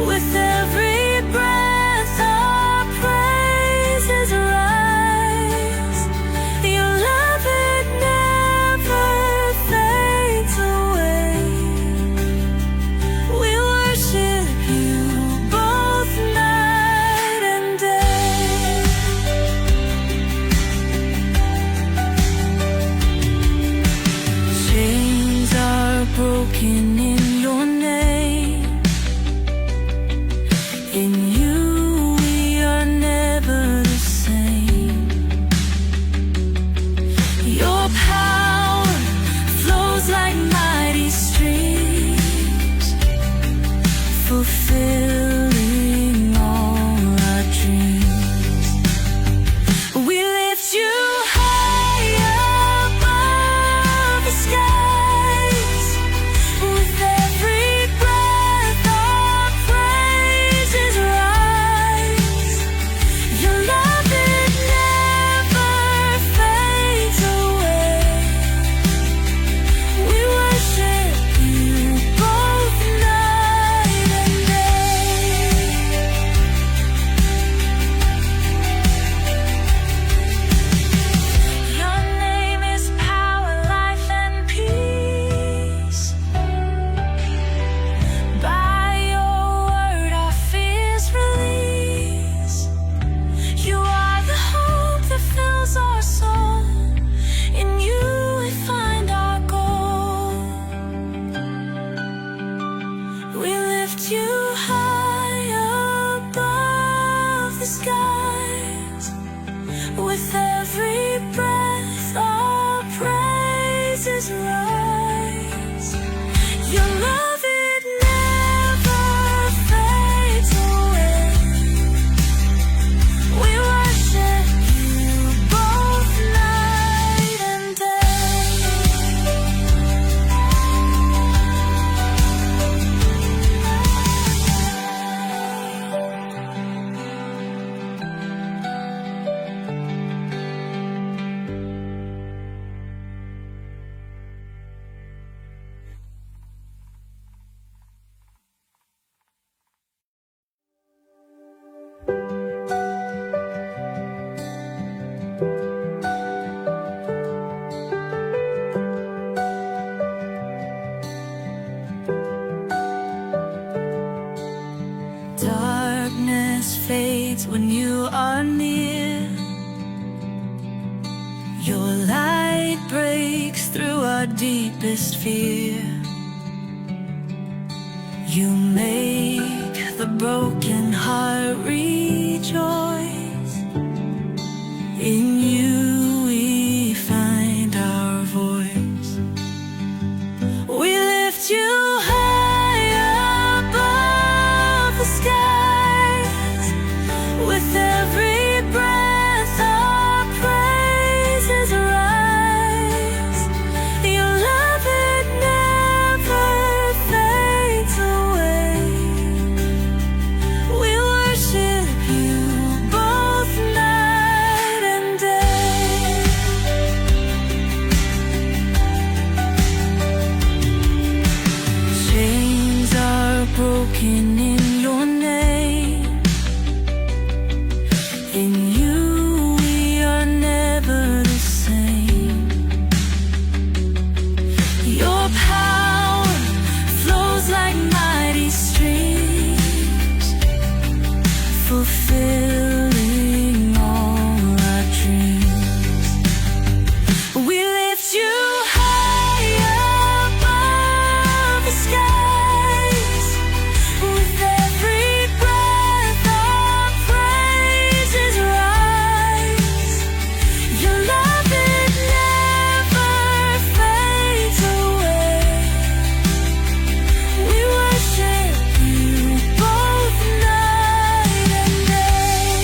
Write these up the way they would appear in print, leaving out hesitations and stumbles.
With every breath our praises rise. Your love, it never fades away. We worship you both night and day. Chains are broken in your name. In you we are never the same. Your power flows like mighty streams, fulfilling all our dreams. We lift you high above the skies. With every breath our praises rise. Your love, it never fades away. We worship you both night and day. Your name is power, life, and peace. By your word our fears release. You are the hope that fills our soul. In you we find our goal. We lift you high above the skies. With every breath our praises rise. Your love, it never fades away. We worship you both night and day. Darkness fades when you are near. Your light breaks through our deepest fear. You make the broken heart rejoice. In you we find our voice. We lift you high above the skies. With every breath our praises rise. Your love, it never fades away. We worship you both night and day. Chains are broken in your name. In you we are never the same. Your power flows like mighty streams, fulfilling all our dreams. We lift you high above the skies. With every breath our praises rise. Your love, it never fades away. We worship you both night and day.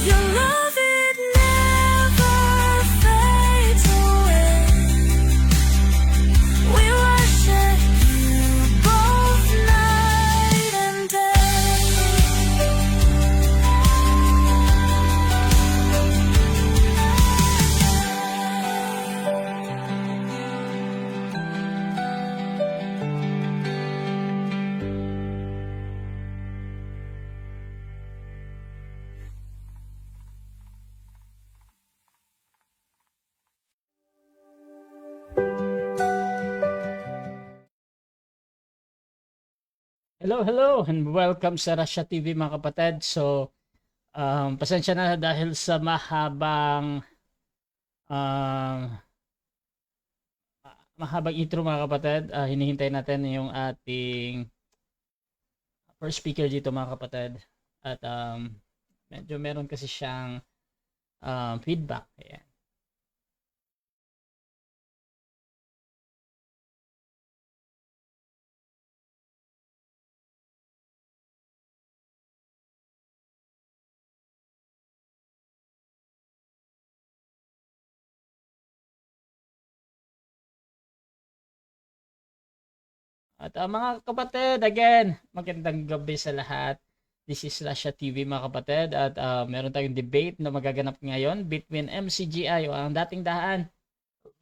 Your love, it never fades away. We worship you both night and day. Hello, and welcome sa Russia TV mga kapatid. So, pasensya na dahil sa um, mahabang intro mga kapatid. Hinihintay natin yung ating first speaker dito mga kapatid. At medyo meron kasi siyang feedback. Ayan. At mga kapatid, again, magandang gabi sa lahat. This is Lasha TV mga kapatid at meron tayong debate na magaganap ngayon between MCGI o ang dating daan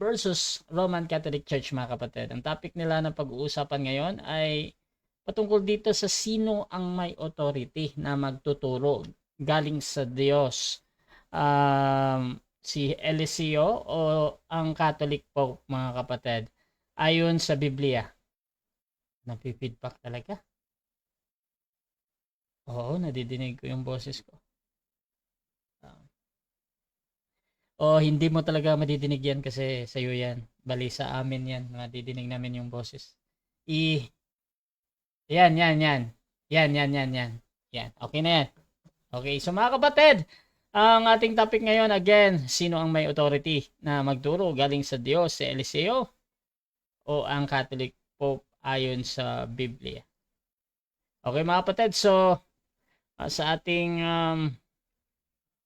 versus Roman Catholic Church mga kapatid. Ang topic nila ng pag-uusapan ngayon ay patungkol dito sa sino ang may authority na magtuturo galing sa Diyos. Si Eliseo o ang Catholic Pope mga kapatid. Ayon sa Biblia. Napi-feedback talaga. Oo, nadidinig ko yung boses ko. Hindi mo talaga madidinig yan kasi sa'yo yan. Bali sa amin yan. Madidinig namin yung boses. Yan. Yan. Okay na yan. Okay, so mga kapatid, ang ating topic ngayon, again, sino ang may authority na magturo galing sa Diyos, si Eliseo o ang Catholic Pope ayon sa Biblia. Okay mga kapatid, so sa ating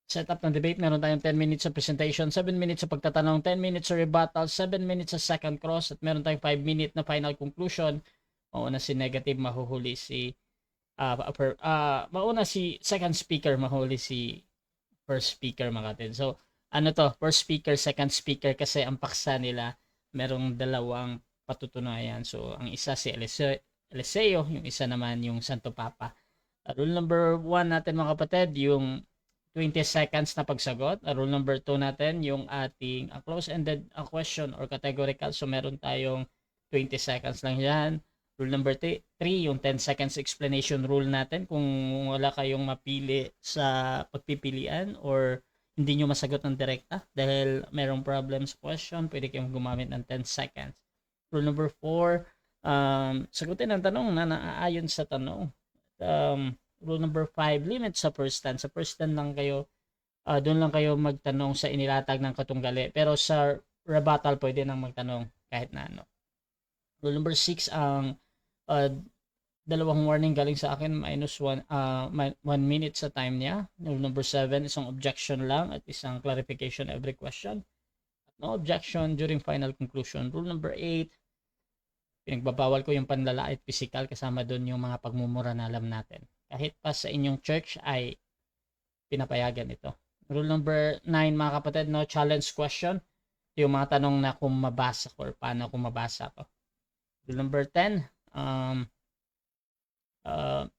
setup ng debate, meron tayong 10 minutes sa presentation, 7 minutes sa pagtatanong, 10 minutes sa rebuttal, 7 minutes sa second cross, at meron tayong 5 minutes na final conclusion. Mauna si negative, mahuhuli si mauna si second speaker, mahuli si first speaker mga kapatid. So ano to, first speaker, second speaker kasi ang paksa nila merong dalawang patutunayan. So, ang isa si Eliseo, yung isa naman yung Santo Papa. Rule number 1 natin mga kapatid, yung 20 seconds na pagsagot. Rule number 2 natin, yung ating close-ended question or categorical. So, meron tayong 20 seconds lang yan. Rule number 3, yung 10 seconds explanation rule natin. Kung wala kayong mapili sa pagpipilian or hindi nyo masagot ng direkta dahil merong problem sa question, pwede kayong gumamit ng 10 seconds. Rule number 4, sagutin ang tanong na naaayon sa tanong. Rule number 5, limit sa first stand. Sa first stand lang kayo, doon lang kayo magtanong sa inilatag ng katunggali. Pero sa rebuttal, pwede nang magtanong kahit na ano. Rule number 6, ang dalawang warning galing sa akin, -1 minute sa time niya. Rule number 7, isang objection lang at isang clarification every question. No objection during final conclusion. Rule number 8, pinagbabawal ko yung panlalait physical, kasama doon yung mga pagmumura na alam natin. Kahit pa sa inyong church ay pinapayagan ito. Rule number 9 mga kapatid, no challenge question. Yung mga tanong na kung mabasa ko or paano kung mabasa ko. Rule number 10,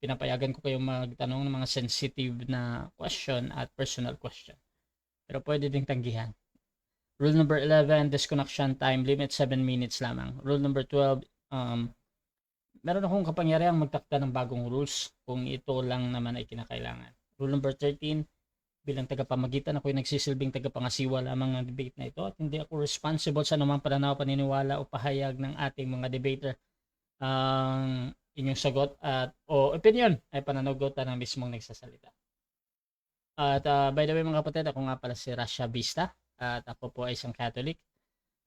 pinapayagan ko kayong magtanong ng mga sensitive na question at personal question. Pero pwede ding tanggihan. Rule number 11, disconnection time limit 7 minutes lamang. Rule number 12, meron akong kapangyarihang magtakda ng bagong rules kung ito lang naman ay kinakailangan. Rule number 13, bilang tagapamagitan, ako ay nagsisilbing tagapangasiwa lamang ng debate na ito at hindi ako responsible sa anumang pananaw, paniniwala o pahayag ng ating mga debater. Ang inyong sagot o opinion ay pananagutan ng mismong nagsasalita. At by the way mga kapatid, ako nga pala si Rasha Vista at ako po ay isang Catholic,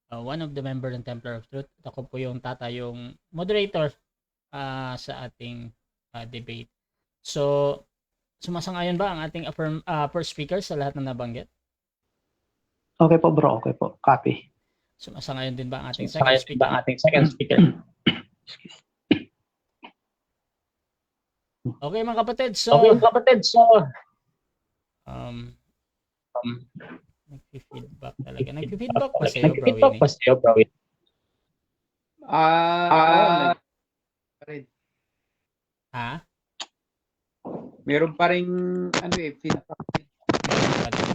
one of the member ng Templar of Truth. At ako po yung moderator sa ating debate. So Sumasang-ayon ba ang ating first speaker sa lahat ng nabanggit? Okay po bro, okay po. Copy. Sumasang-ayon din ba ang ating Sumasang-ayon second din ba speaker? ang ating second speaker? Okay mga kapatid, Okay, kapatid. So, um, nag-feedback talaga. Nag-feedback pa sa'yo, bro, nag-feedback Winnie? pa sa'yo, bro. Rin. Ha? Meron pa rin feedback. Meron pa din.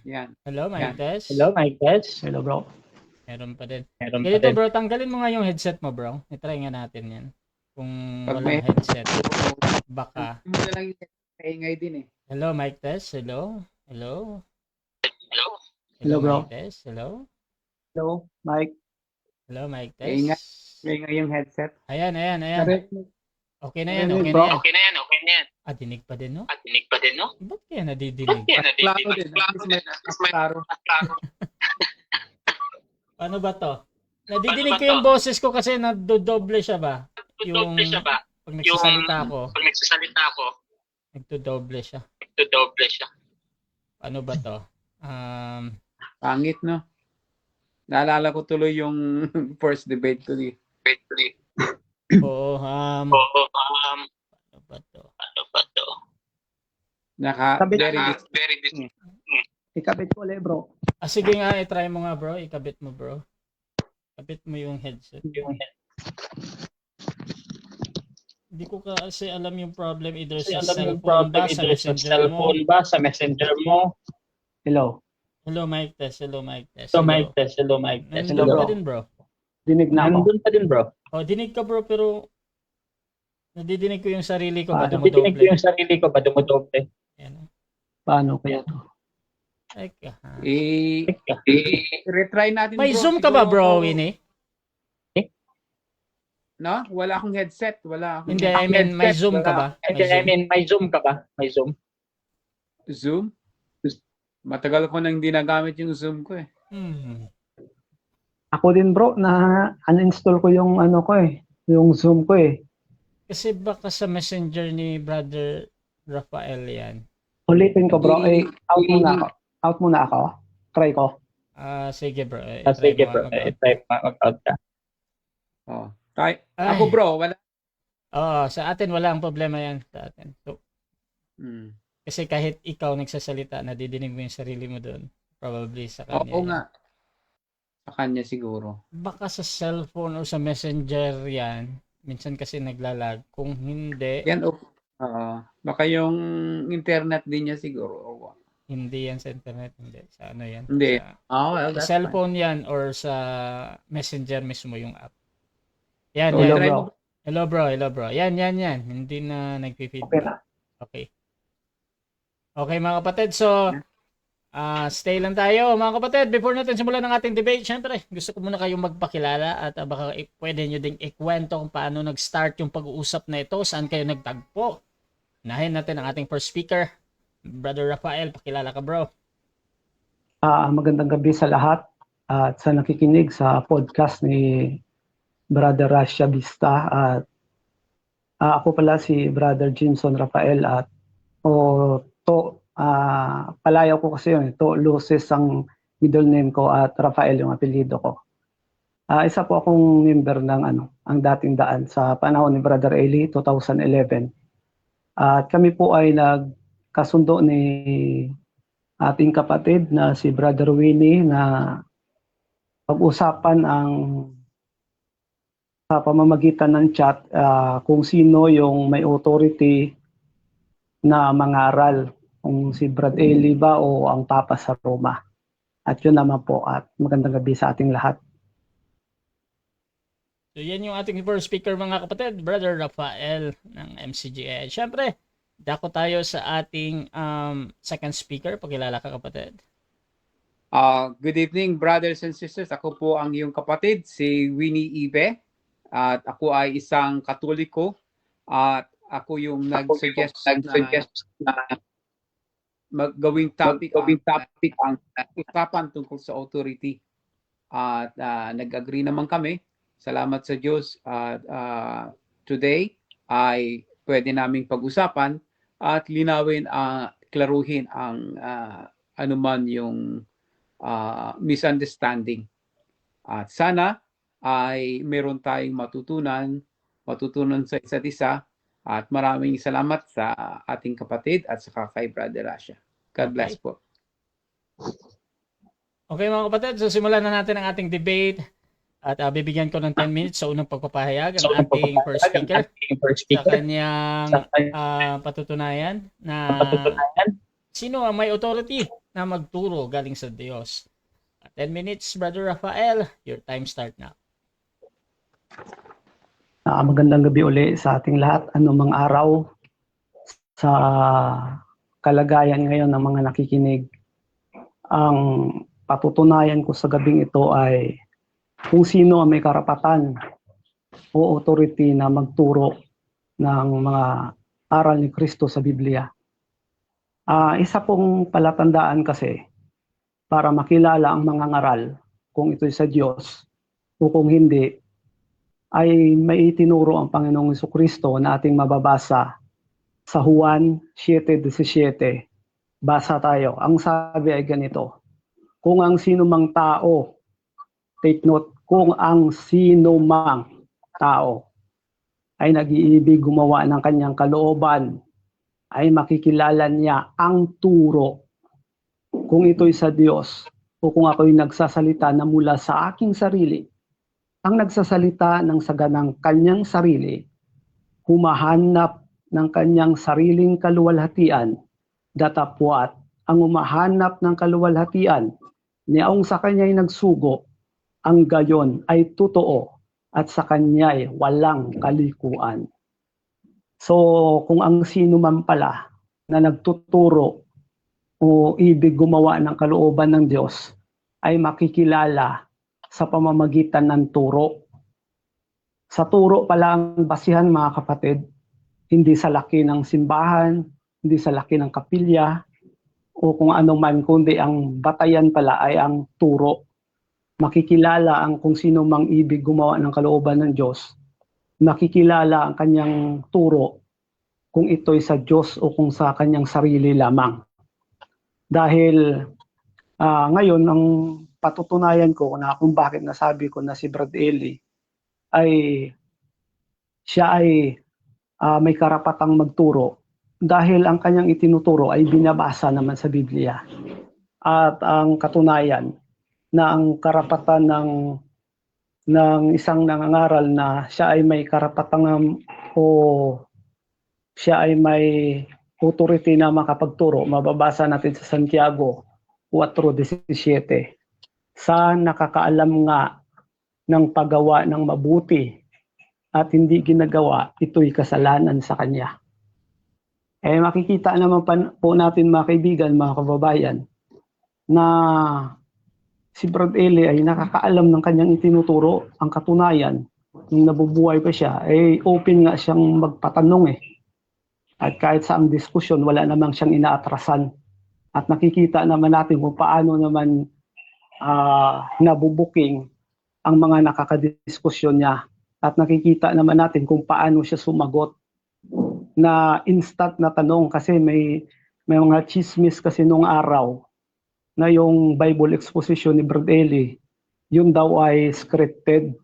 Yan. Hello, Mike Tess? Hello, Mike Tess. Hello bro. Meron pa din. Meron pa Ganito din. bro, tanggalin mo nga yung headset mo bro. I-try nga natin yan. Kung Pag walang may- headset, baka. Mo na lang yung kaingay din eh. Hello, Mike Tess? Hello? Hello? Hello, bro. Mike Tess? Hello? Hello, Mike. Hello, Mike Kaingay. Tess? Kaingay yung headset. Ayan. Okay na yan, Narinig, okay bro. na yan. Okay na yan. Ah, Dinig pa din, no? dinig pa din, no? Ba't kaya nadidinig? Klaro din. At least may klaro. Paano ba to? Nadidinig ko yung boses ko kasi nadodoble siya ba? Yung pag nagsasalita ako, Pag nagsasalita ako, nagdodoble siya. dodoble siya. Ano ba to? Pangit, no? Naalala ko tuloy yung first debate ko di. Oo, Oo, ano ba to? ano ba to? Kabit. Very Ikabit ko ulit bro. Sige nga, i-try mo nga bro, ikabit mo bro. Kabit mo yung headset. Hindi ko kasi alam yung problem either Kasi sa alam yung cellphone problem ba, sa either sa messenger mo. cellphone ba, sa messenger mo. Hello. Hello, Mike Tess. Hello, Mike Tess. So, Mike Tess. Hello, Mike Tess. Nandun Hello, pa bro. din bro. Dinig na ako. Nandun pa din, bro. Dinig ka bro, pero nadidinig ko yung sarili ko ba Nadidinig ko dumodoble? yung sarili ko ba dumodoble? Yan. Paano kaya to? Teka, ha? Retry natin May bro. Zoom ka ba Siguro, bro, Winnie? No? Wala akong headset. Wala akong Hindi, I mean, may Zoom ka ba? May Zoom? May Zoom ka ba? May Zoom? Zoom. Matagal ko nang hindi nagamit yung Zoom ko eh. Ako din bro, na uninstall ko yung ano ko yung Zoom ko eh. Kasi baka sa messenger ni Brother Rafael yan. Ulitin ko bro, out muna ako. Out muna ako. Try ko. Sige bro. Sige, bro. Type mag-out ka. Oh. Try. Ay. Ako bro, wala. Sa atin wala ang problema yan. Sa atin. So, Hmm. kasi kahit ikaw nagsasalita, nadidinig mo yung sarili mo doon. Probably sa kanya. Oo yan. nga. Sa kanya siguro. Baka sa cellphone o sa messenger yan. Minsan kasi naglalag. Kung hindi, Yan baka yung internet din niya siguro. hindi yan sa internet. Hindi. Sa ano yan? Hindi. Sa Well, that's cellphone yan or sa messenger mismo yung app. Yan, fine. yan. Try bro. mo. Hello bro. Yan. Hindi na Okay nagpi-feedback. na. Okay. Okay mga kapatid, so stay lang tayo mga kapatid. Before natin simulan ng ating debate, syempre gusto ko muna kayong magpakilala at baka pwede nyo ding ikwento kung paano nag-start yung pag-uusap na ito, saan kayo nagtagpo. Unahin natin ang ating first speaker, Brother Rafael. Pakilala ka bro. Magandang gabi sa lahat at sa nakikinig sa podcast ni Brother Rasha Vista at ako pala si Brother Jimson Rafael at palayaw ko kasi yun, to Luces ang middle name ko at Rafael yung apelyido ko. Isa po akong member ng ang dating daan sa panahon ni Brother Eli 2011. At kami po ay nagkasundo ni ating kapatid na si Brother Winnie na pag-usapan ang sa pamamagitan ng chat kung sino yung may authority na mangaral, kung si Brad Eli ba o ang Papa sa Roma. At yun naman po at magandang gabi sa ating lahat. So yan yung ating first speaker mga kapatid, Brother Rafael ng MCGA. Siyempre, dako tayo sa ating second speaker. Pakilala ka kapatid. Good evening, brothers and sisters. Ako po ang iyong kapatid, si Winnie Ibe. At ako ay isang Katoliko. At ako yung nag-suggest na gawing topic ang usapan tungkol sa authority. At nag-agree naman kami. Salamat sa Diyos. Today ay pwede naming pag-usapan at linawin, klaruhin ang anuman yung misunderstanding. At sana ay meron tayong matutunan sa isa't isa. At maraming salamat sa ating kapatid at saka kay Brother Rasha. God bless po. Okay mga kapatid, so simulan na natin ang ating debate at bibigyan ko ng 10 minutes sa unang pagpapahayag ang ating first speaker sa kanyang patutunayan na sino ang may authority na magturo galing sa Diyos. 10 minutes, Brother Rafael, your time start now. Magandang gabi uli sa ating lahat, anumang araw sa kalagayan ngayon ng mga nakikinig. Ang patutunayan ko sa gabing ito ay kung sino ang may karapatan o authority na magturo ng mga aral ni Kristo sa Biblia. Isa pong palatandaan kasi para makilala ang mga ngaral kung ito'y sa Diyos o kung hindi, ay may itinuro ang Panginoong Jesucristo na ating mababasa sa Juan 7:17. Basa tayo. Ang sabi ay ganito, kung ang sino mang tao, take note, kung ang sino mang tao ay nag-iibig gumawa ng kanyang kalooban, ay makikilala niya ang turo kung ito'y sa Diyos o kung ako'y nagsasalita na mula sa aking sarili. Ang nagsasalita ng saganang kanyang sarili, humahanap ng kanyang sariling kaluwalhatian, datapwat ang umahanap ng kaluwalhatian, niyaong sa kanya'y nagsugo, ang gayon ay totoo at sa kanya'y walang kalikuan. So kung ang sino man pala na nagtuturo o ibig gumawa ng kalooban ng Diyos ay makikilala sa pamamagitan ng turo. Sa turo pala ang basihan mga kapatid, hindi sa laki ng simbahan, hindi sa laki ng kapilya, o kung ano man, kundi ang batayan pala ay ang turo. Makikilala ang kung sino mang ibig gumawa ng kalooban ng Diyos, makikilala ang kanyang turo kung ito'y sa Diyos o kung sa kanyang sarili lamang. Dahil ngayon, ang patutunayan ko na kung bakit nasabi ko na si Brad Eli ay siya ay may karapatang magturo dahil ang kanyang itinuturo ay binabasa naman sa Biblia. At ang katunayan na ang karapatan ng isang nangangaral na siya ay may karapatang o siya ay may authority na makapagturo, mababasa natin sa Santiago 4:17. Sa nakakaalam nga ng paggawa ng mabuti at hindi ginagawa, ito'y kasalanan sa kanya. Makikita naman po natin mga kaibigan, mga kababayan, na si Brad Eli ay nakakaalam ng kanyang itinuturo. Ang katunayan, nung nabubuhay pa siya, open nga siyang magpatanong . At kahit sa ang diskusyon, wala namang siyang inaatrasan. At nakikita naman natin kung paano naman nabubuking ang mga nakakadiskusyon niya. At nakikita naman natin kung paano siya sumagot na instant na tanong kasi may mga chismis kasi nung araw na yung Bible exposition ni Brad Eli, yun daw ay scripted.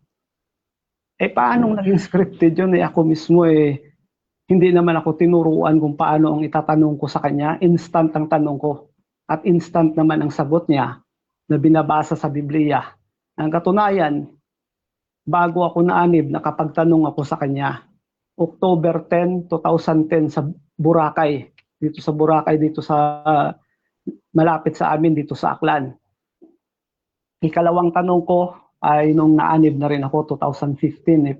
Paano naging scripted yun? Ako mismo hindi naman ako tinuruan kung paano ang itatanong ko sa kanya. Instant ang tanong ko at instant naman ang sagot niya na binabasa sa Biblia. Ang katunayan, bago ako naanib, nakapagtanong ako sa kanya. October 10, 2010 sa Boracay. Dito sa malapit sa amin, dito sa Aklan. Ikalawang tanong ko ay nung naanib na rin ako, 2015.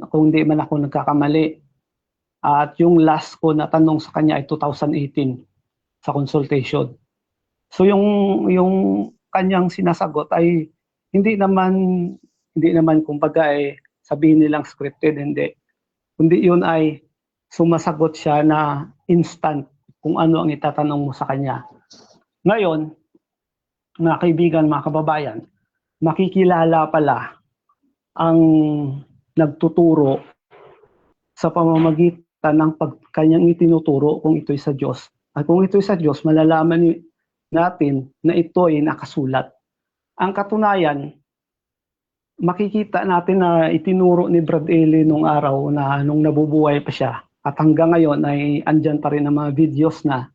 Kung hindi man ako nagkakamali. At yung last ko na tanong sa kanya ay 2018 sa consultation. So yung kanyang sinasagot ay hindi naman kumbaga sabihin nilang scripted, hindi. Kundi yun ay sumasagot siya na instant kung ano ang itatanong mo sa kanya. Ngayon, mga kaibigan, mga kababayan, makikilala pala ang nagtuturo sa pamamagitan ng kanyang itinuturo kung ito'y sa Diyos. At kung ito'y sa Diyos, malalaman natin na ito'y nakasulat. Ang katunayan, makikita natin na itinuro ni Brad Eli nung araw na nung nabubuhay pa siya. At hanggang ngayon ay andyan pa rin ang mga videos na,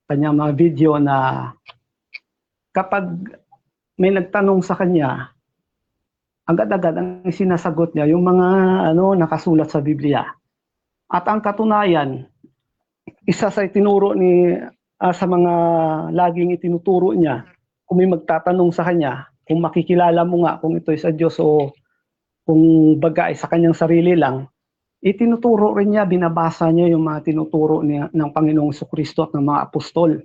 kanyang mga video na kapag may nagtanong sa kanya, agad-agad ang sinasagot niya yung mga nakasulat sa Biblia. At ang katunayan, isa sa itinuro sa mga laging itinuturo niya, kung may magtatanong sa kanya, kung makikilala mo nga kung ito'y sa Diyos o kung bagay sa kanyang sarili lang, itinuturo rin niya, binabasa niya yung mga tinuturo ng Panginoong Jesucristo at ng mga apostol.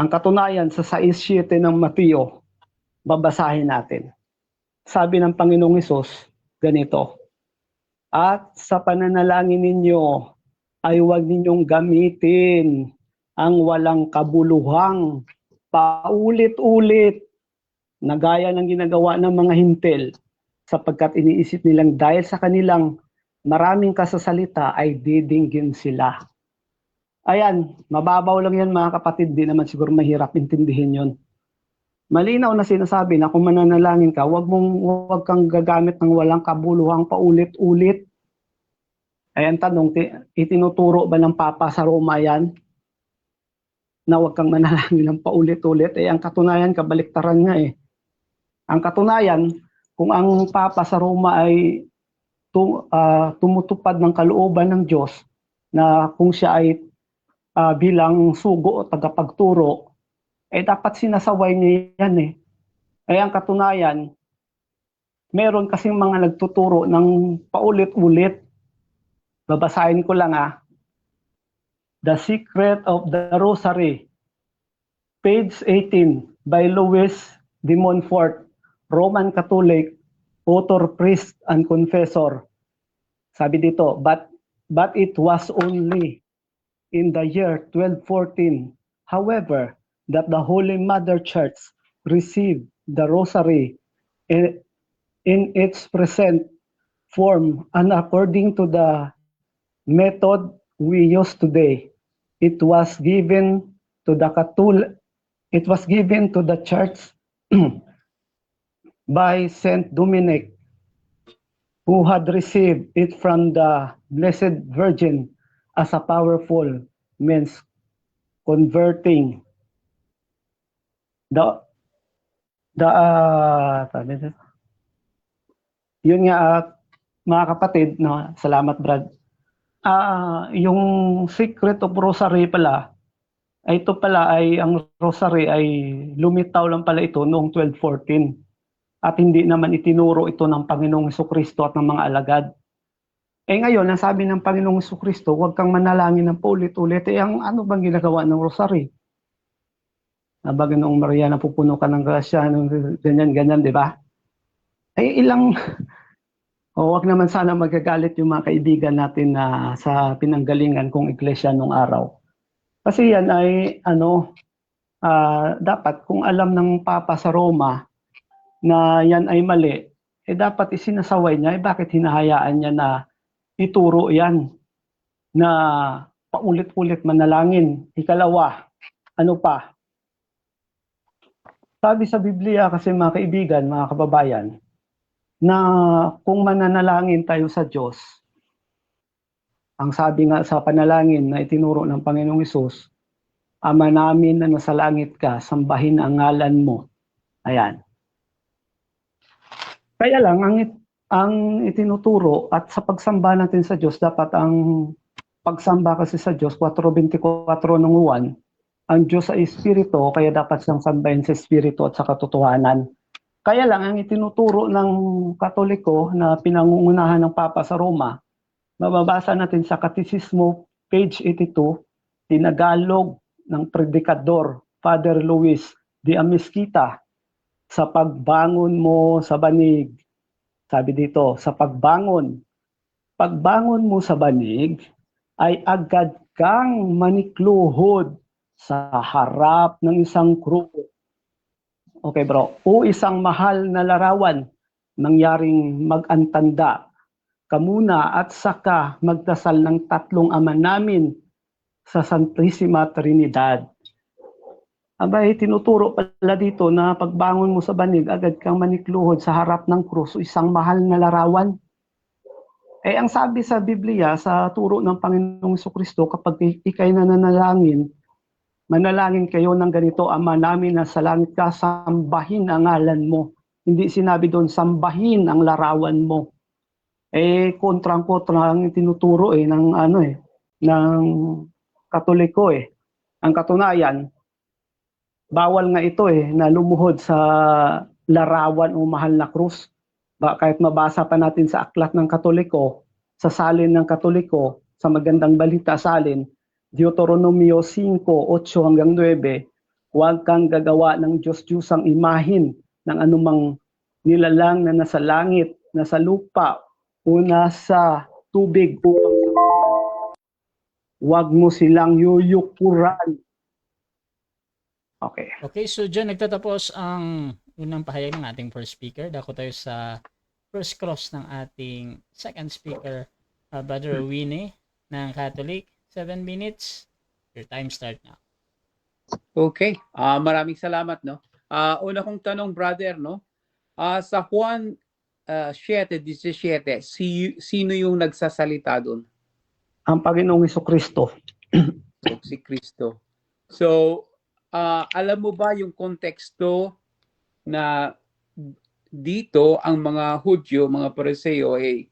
Ang katunayan sa 6:7 ng Mateo, babasahin natin. Sabi ng Panginoong Hesus, ganito, "At sa pananalangin ninyo ay huwag ninyong gamitin ang walang kabuluhang paulit-ulit na gaya ng ginagawa ng mga hintil, sapagkat iniisip nilang dahil sa kanilang maraming kasasalita ay didinggin sila." Ayan, mababaw lang yan mga kapatid, di naman siguro mahirap intindihin yon. Malinaw na sinasabi na kung mananalangin ka, huwag kang gagamit ng walang kabuluhang paulit-ulit. Ayan, tanong, itinuturo ba ng Papa sa Roma yan? Na huwag kang manalangin ng paulit-ulit? Ang katunayan, kabaliktaran nga eh. Ang katunayan, kung ang Papa sa Roma ay tumutupad ng kalooban ng Diyos, na kung siya ay bilang sugo o tagapagturo, dapat sinasaway niya yan eh. Ang katunayan, meron kasing mga nagtuturo ng paulit-ulit. Babasahin ko lang The Secret of the Rosary, page 18, by Louis de Montfort, Roman Catholic, author, priest, and confessor. Sabi dito, but it was only in the year 1214, however, that the Holy Mother Church received the Rosary in its present form, and according to the method we use today. It was given to the Church by Saint Dominic, who had received it from the Blessed Virgin as a powerful means converting yun nga mga kapatid, no? Salamat Brad. Yung Secret of Rosary pala, ito pala ay ang Rosary ay lumitaw lang pala ito noong 1214 at hindi naman itinuro ito ng Panginoong Jesucristo at ng mga alagad. Ngayon, ang sabi ng Panginoong Jesucristo, huwag kang manalangin ng paulit-ulit. Ang ano bang ginagawa ng Rosary? Nabaga noong Maria, napupuno ka ng grasya, ganyan-ganyan, di ba? Huwag naman sana magagalit yung mga kaibigan natin na sa pinanggalingan kong iglesia nung araw. Kasi yan ay, dapat kung alam ng Papa sa Roma na yan ay mali, dapat isinasaway niya, bakit hinahayaan niya na ituro yan na paulit-ulit manalangin? Ikalawa, ano pa? Sabi sa Biblia kasi mga kaibigan, mga kababayan, na kung mananalangin tayo sa Diyos, ang sabi nga sa panalangin na itinuro ng Panginoong Hesus, Ama namin na nasa langit ka, sambahin ang ngalan mo. Ayan. Kaya lang, ang itinuturo at sa pagsamba natin sa Diyos, dapat ang pagsamba kasi sa Diyos, 4:24 ng Juan, ang Diyos ay Espiritu, kaya dapat siyang sambahin sa Espiritu at sa katotohanan. Kaya lang, ang itinuturo ng Katoliko na pinangungunahan ng Papa sa Roma, mababasa natin sa Katisismo, page 82, tinagalog ng Predikador, Father Luis de Amezquita, sa pagbangon mo sa banig. Sabi dito, sa pagbangon mo sa banig, ay agad kang manikluhod sa harap ng isang kruko. Okay bro, o isang mahal na larawan, nangyaring mag-antanda, kamuna at saka magdasal ng tatlong ama namin sa Santissima Trinidad. Abay, tinuturo pala dito na pagbangon mo sa banig, agad kang manikluhod sa harap ng krus o isang mahal na larawan. Eh, ang sabi sa Biblia, sa turo ng Panginoong Jesucristo, kapag ikay nananalangin, manalangin kayo ng ganito, Ama namin na sa langit ka, sambahin ang ngalan mo. Hindi sinabi doon, sambahin ang larawan mo. Eh, kontrang-kontra ang tinuturo ng Katoliko eh. Ang katunayan, bawal nga ito na lumuhod sa larawan o mahal na krus. Kahit mabasa pa natin sa aklat ng Katoliko, sa salin ng Katoliko, sa magandang balita salin, Deuteronomio 5:8 hanggang 9, huwag kang gagawa ng Diyos-Diyosang imahin ng anumang nilalang na nasa langit, nasa lupa, o nasa tubig upang sambahin. Huwag mo silang yuyukuran. Okay. Okay, so dyan nagtatapos ang unang pahayag ng ating first speaker. Dako tayo sa first cross ng ating second speaker, Brother Winnie ng Catholic. 7 minutes. Your time start now. Okay. Maraming salamat, no. Una kong tanong, brother, no. Sa Juan 7:17, sino yung nagsasalita doon? Ang Panginoong Jesucristo. So, si Kristo. So, alam mo ba yung konteksto na dito ang mga Hudyo, mga Pariseo ay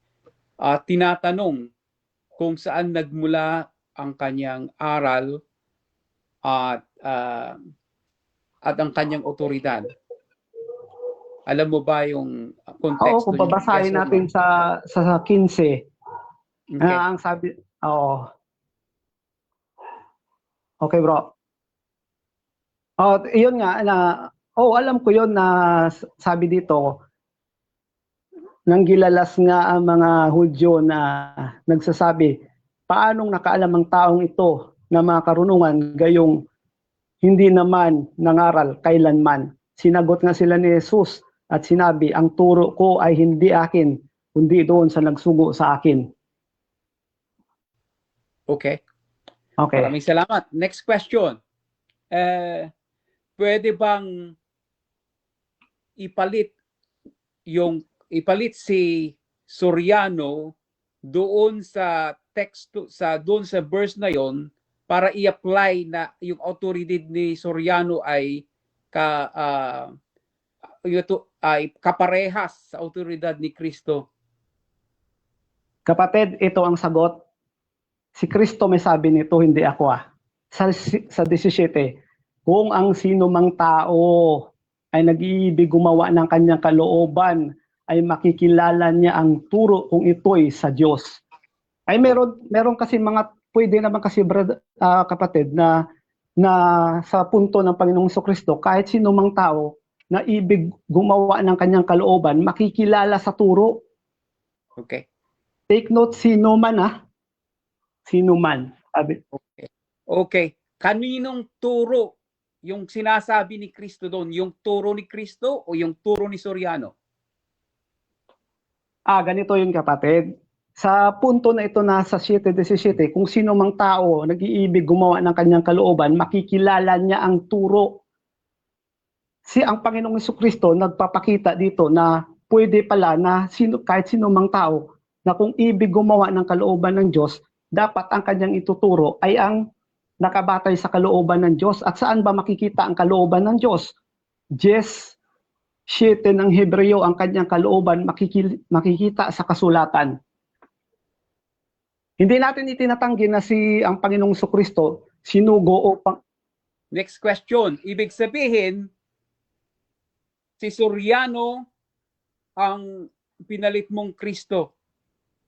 tinatanong kung saan nagmula ang kanyang aral at ang kanyang otoridad. Alam mo ba yung konteksto? Oo, kung babasahin natin sa 15, Okay. ang sabi, okay bro. Iyon nga, alam ko yon na sabi dito, nang gilalas nga ang mga Hudyo na nagsasabi, paanong nakaalam ang taong ito na mga karunungan gayong hindi naman nangaral kailanman. Sinagot nga sila ni Jesus at sinabi, ang turo ko ay hindi akin, kundi doon sa nagsugo sa akin. Okay. Okay. Maraming salamat. Next question. Pwede bang ipalit si Soriano doon sa teksto, doon sa verse na yon para i-apply na yung autoridad ni Soriano ay kaparehas sa autoridad ni Kristo? Kapatid, ito ang sagot. Si Kristo may sabi nito, hindi ako Sa 17, kung ang sino mang tao ay nag-iibig gumawa ng kanyang kalooban, ay makikilala niya ang turo kung ito'y sa Diyos. Ay meron kasi pwede naman kasi kapatid na sa punto ng Panginoong Jesucristo, kahit sino mang tao na ibig gumawa ng kanyang kalooban, makikilala sa turo. Okay. Take note, sino man Sino man. Sabi. Okay. Kaninong turo yung sinasabi ni Kristo doon? Yung turo ni Kristo o yung turo ni Soriano? Ganito yun kapatid. Sa punto na ito na sa 7:17, kung sino mang tao nag-iibig gumawa ng kanyang kalooban, makikilala niya ang turo. Ang Panginoong Jesucristo nagpapakita dito na pwede pala na kahit sino mang tao na kung ibig gumawa ng kalooban ng Diyos, dapat ang kanyang ituturo ay ang nakabatay sa kalooban ng Diyos. At saan ba makikita ang kalooban ng Diyos? 10:7 ng Hebreo, ang kanyang kalooban makikita sa kasulatan. Hindi natin itinatanggi na ang Panginoong Jesucristo sinugo upang... Next question. Ibig sabihin, si Soriano ang pinalit mong Kristo.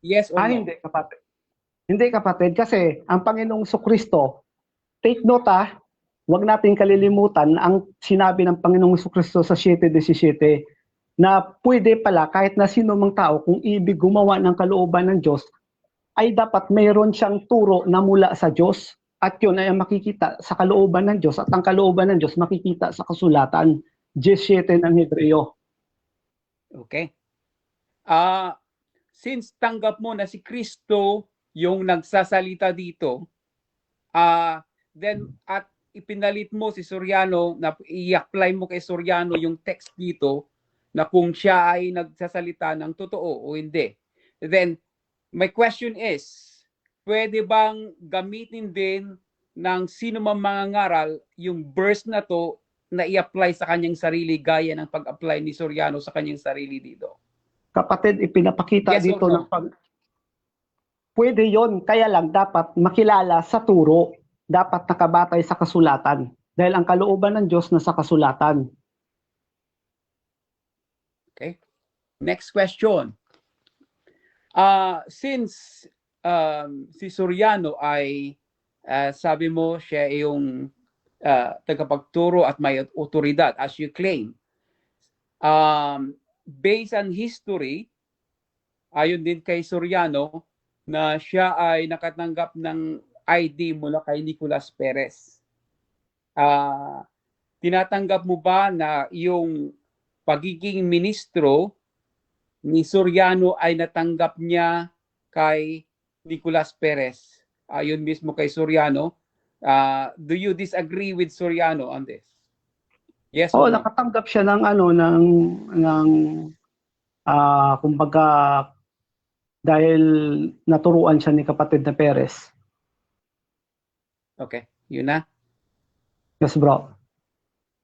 Yes or no? Hindi kapatid. Hindi kapatid, kasi ang Panginoong Jesucristo, take note huwag natin kalilimutan ang sinabi ng Panginoong Jesucristo sa 7:17 na pwede pala kahit na sino mang tao kung ibig gumawa ng kalooban ng Diyos ay dapat mayroon siyang turo na mula sa Diyos at yun ay makikita sa kalooban ng Diyos at ang kalooban ng Diyos makikita sa kasulatan 10:7 ng Hebreo. Okay. since tanggap mo na si Kristo yung nagsasalita dito, then at ipinalit mo si Soriano, na i-apply mo kay Soriano yung text dito na kung siya ay nagsasalita ng totoo o hindi. Then, my question is, pwede bang gamitin din ng sino mang mangangaral yung verse na to na i-apply sa kanyang sarili gaya ng pag-apply ni Soriano sa kanyang sarili dito? Kapatid, ipinapakita Yes or dito no? pwede yon, kaya lang dapat makilala sa turo, dapat nakabatay sa kasulatan. Dahil ang kalooban ng Diyos nasa kasulatan. Okay. Next question. Since si Soriano ay sabi mo siya yung tagapagturo at may otoridad as you claim. Based on history, ayon din kay Soriano na siya ay nakatanggap ng ID mula kay Nicolas Perez. Tinatanggap mo ba na yung pagiging ministro ni Soriano ay natanggap niya kay Nicolas Perez? Ayon mismo kay Soriano. Do you disagree with Soriano on this? Yes Oo, or no? nakatanggap siya ng kumbaga dahil naturuan siya ni kapatid na Perez. Okay, yun na. Yes, bro.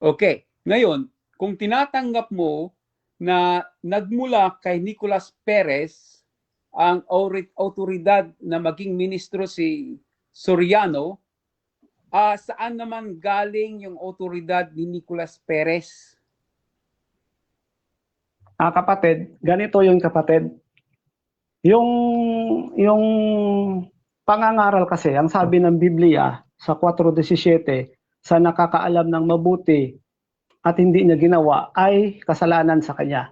Okay, ngayon, kung tinatanggap mo na nagmula kay Nicolas Perez ang autoridad na maging ministro si Soriano, saan naman galing yung autoridad ni Nicolas Perez? Kapatid, ganito yung kapatid. Yung pangangaral kasi, ang sabi ng Biblia sa 4:17, sa nakakaalam ng mabuti at hindi niya ginawa ay kasalanan sa kanya.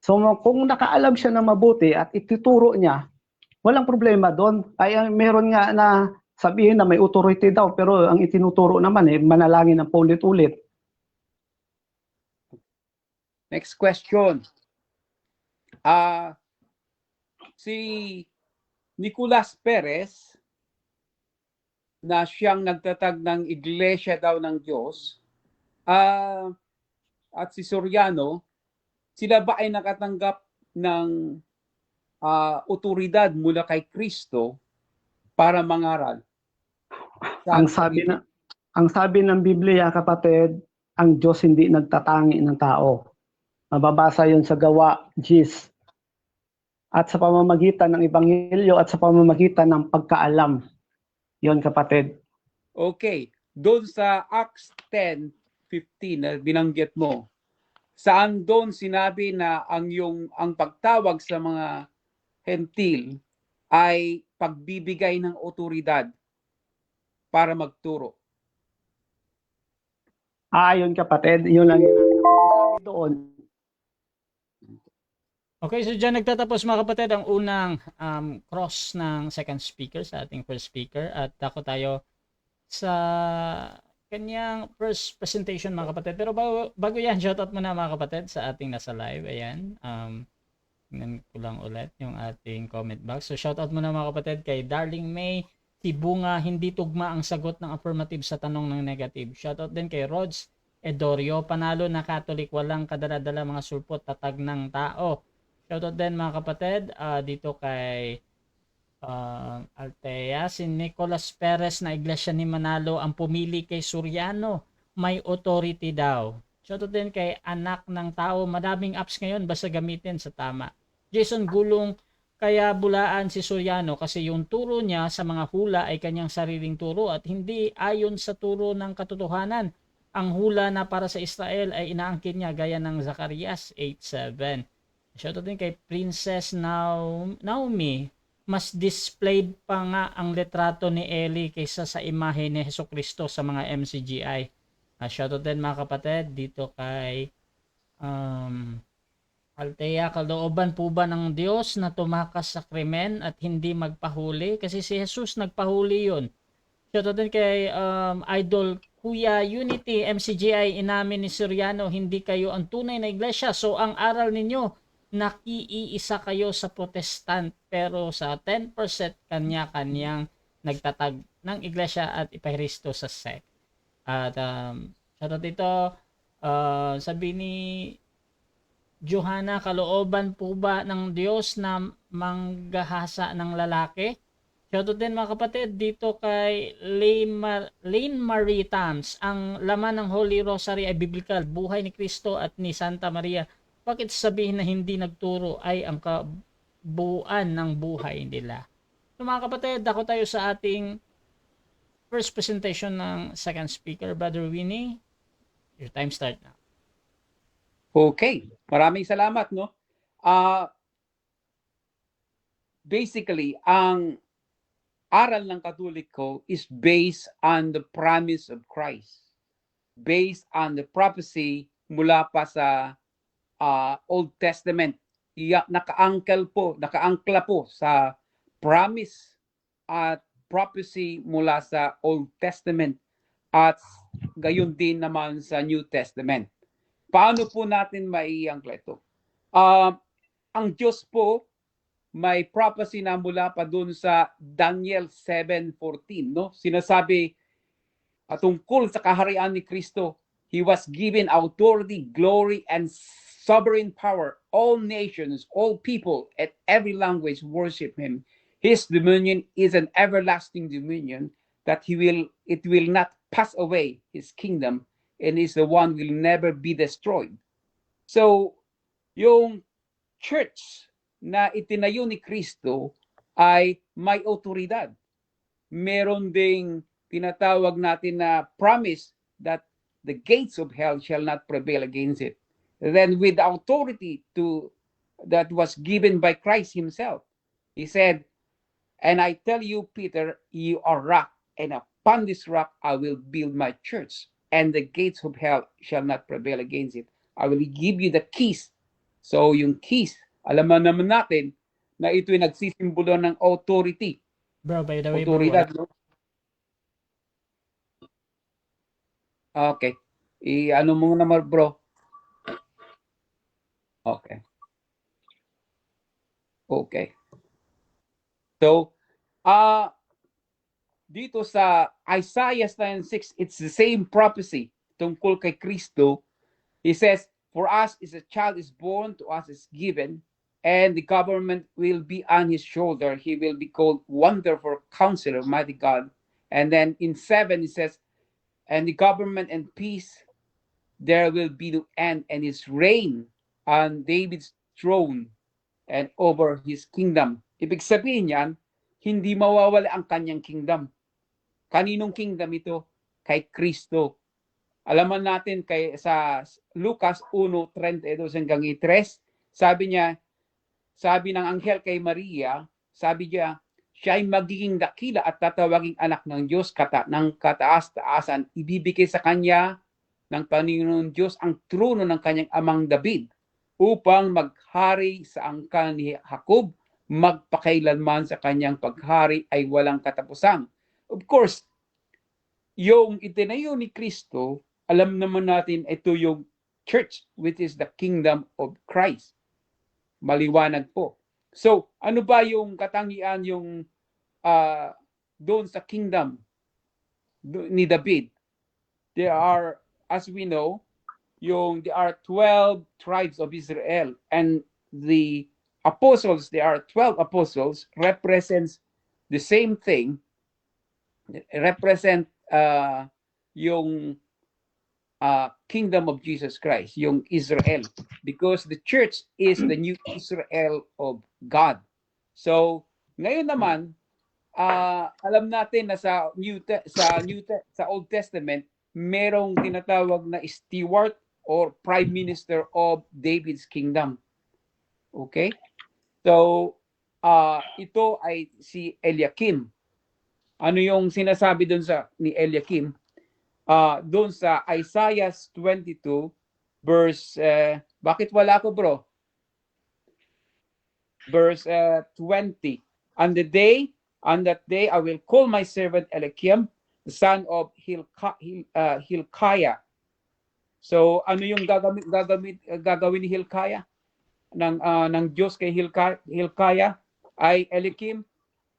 So kung nakaalam siya ng mabuti at ituturo niya, walang problema doon. Ay meron nga na sabihin na may authority daw, pero ang itinuturo naman manalangin ng paulit-ulit. Next question. Si Nicolas Perez na siyang nagtatag ng iglesia daw ng Diyos, at si Soriano, sila ba ay nakatanggap ng otoridad mula kay Kristo para mangaral? Ang sabi ng Biblia, kapatid, ang Diyos hindi nagtatangi ng tao. Mababasa 'yon sa Gawa 10. At sa pamamagitan ng ebanghelyo at sa pamamagitan ng pagkaalam. 'Yon, kapatid. Okay, doon sa Acts 10:15 na binanggit mo, saan doon sinabi na ang pagtawag sa mga hentil ay pagbibigay ng otoridad para magturo? Yun, kapatid. Yun lang yung sabi doon. Okay, so dyan nagtatapos mga kapatid ang unang cross ng second speaker sa ating first speaker, at ako tayo sa kanyang first presentation mga kapatid. Pero bago yan, shoutout muna mga kapatid sa ating nasa live. Ayan, tingnan ko lang ulit yung ating comment box. So shoutout muna mga kapatid kay Darling May, si Bunga, hindi tugma ang sagot ng affirmative sa tanong ng negative. Shoutout din kay Rods Edorio, panalo na Catholic, walang kadala-dala mga sulpot, tatag ng tao. Shoutout din mga kapatid dito kay Altea, si Nicolas Perez na Iglesia ni Manalo ang pumili kay Soriano, may authority daw. Shoutout din kay Anak ng Tao, madaming apps ngayon, basta gamitin sa tama. Jason Gulong, kaya bulaan si Soriano kasi yung turo niya sa mga hula ay kanyang sariling turo at hindi ayon sa turo ng katotohanan. Ang hula na para sa Israel ay inaangkin niya gaya ng Zacarias 8:7. Shoutout din kay Princess Naomi, mas displayed pa nga ang litrato ni Eli kaysa sa imahe ni Hesukristo sa mga MCGI. Shoutout din mga kapatid dito kay Altea, kalooban po ba ng Diyos na tumakas sa krimen at hindi magpahuli? Kasi si Jesus nagpahuli yun. Shoutout din kay Idol Kuya Unity, MCGI, inamin ni Soriano, hindi kayo ang tunay na iglesia. So ang aral ninyo nakiiisa kayo sa Protestant pero sa 10% kanya-kanyang nagtatag ng iglesia at ipahiristo sa sect. At shoutout dito, sabi ni Johanna, kalooban po ba ng Diyos na manggahasa ng lalaki? Shoutout din mga kapatid dito kay Lane Marie Tams. Ang laman ng Holy Rosary ay biblical, buhay ni Kristo at ni Santa Maria. Bakit sabihin na hindi nagturo ay ang kabuuan ng buhay nila? So mga kapatid, ako tayo sa ating first presentation ng second speaker, Brother Winnie. Your time start now. Okay, maraming salamat, no? Basically, ang aral ng Katoliko is based on the promise of Christ. Based on the prophecy mula pa sa Old Testament. Nakaangkla po sa promise at prophecy mula sa Old Testament at gayon din naman sa New Testament. Paano po natin maiangkla ito? Ang Diyos po may prophecy na mula pa doon sa Daniel 7:14, no? Sinasabi tungkol sa kaharian ni Kristo, He was given authority, glory, and sovereign power. All nations, all people, and every language worship Him. His dominion is an everlasting dominion that it will not pass away. His kingdom and is the one will never be destroyed. So, yung church na itinayo ni Kristo ay may otoridad. Meron ding tinatawag natin na promise that the gates of hell shall not prevail against it. Then with the authority that was given by Christ Himself, He said, "And I tell you, Peter, you are rock, and upon this rock I will build my church, and the gates of hell shall not prevail against it. I will give you the keys." So yung keys, alam naman natin na ito'y nagsisimbolo ng authority. Bro, by the way, bro, Autoridad, no? Okay. Ano mo naman, bro? Okay. Okay. So, dito sa Isaiah 9:6, it's the same prophecy tungkol kay Kristo. He says, "For us is a child is born, to us is given, and the government will be on his shoulder. He will be called Wonderful Counselor, Mighty God." And then in 7, it says, "And the government and peace there will be no end, and his reign on David's throne and over his kingdom." Ibig sabihin yan, hindi mawawala ang kanyang kingdom. Kaninong kingdom ito? Kay Kristo. Alaman natin sa Lucas 1:32-3, sabi ng anghel kay Maria, sabi niya, siya ay magiging dakila at tatawaging anak ng Diyos ng kataas-taasan. Ibibigay sa kanya ng Panginoon Diyos ang trono ng kanyang amang David upang maghari sa angkan ni Jacob, magpakailanman sa kanyang paghari ay walang katapusan. Of course, yung itinayo ni Kristo, alam naman natin ito yung church, which is the kingdom of Christ. Maliwanag po. So, ano ba yung katangian yung doon sa kingdom ni David? There are, as we know, there are 12 tribes of Israel, and the apostles, there are 12 apostles, represents the same thing, represent yung kingdom of Jesus Christ, yung Israel, because the church is the new Israel of God. So ngayon naman, alam natin na sa Old Testament merong tinatawag na steward or prime minister of David's kingdom. Okay? So ito ay si Eliakim. Ano yung sinasabi doon ni Eliakim? Doon sa Isaiah 22 verse bakit wala ko, bro? Verse 20. On that day I will call my servant Eliakim, the son of Hilkiah. So ano yung gagawin ni Hilkiah? ng Diyos kay Hilkiah ay Eliakim,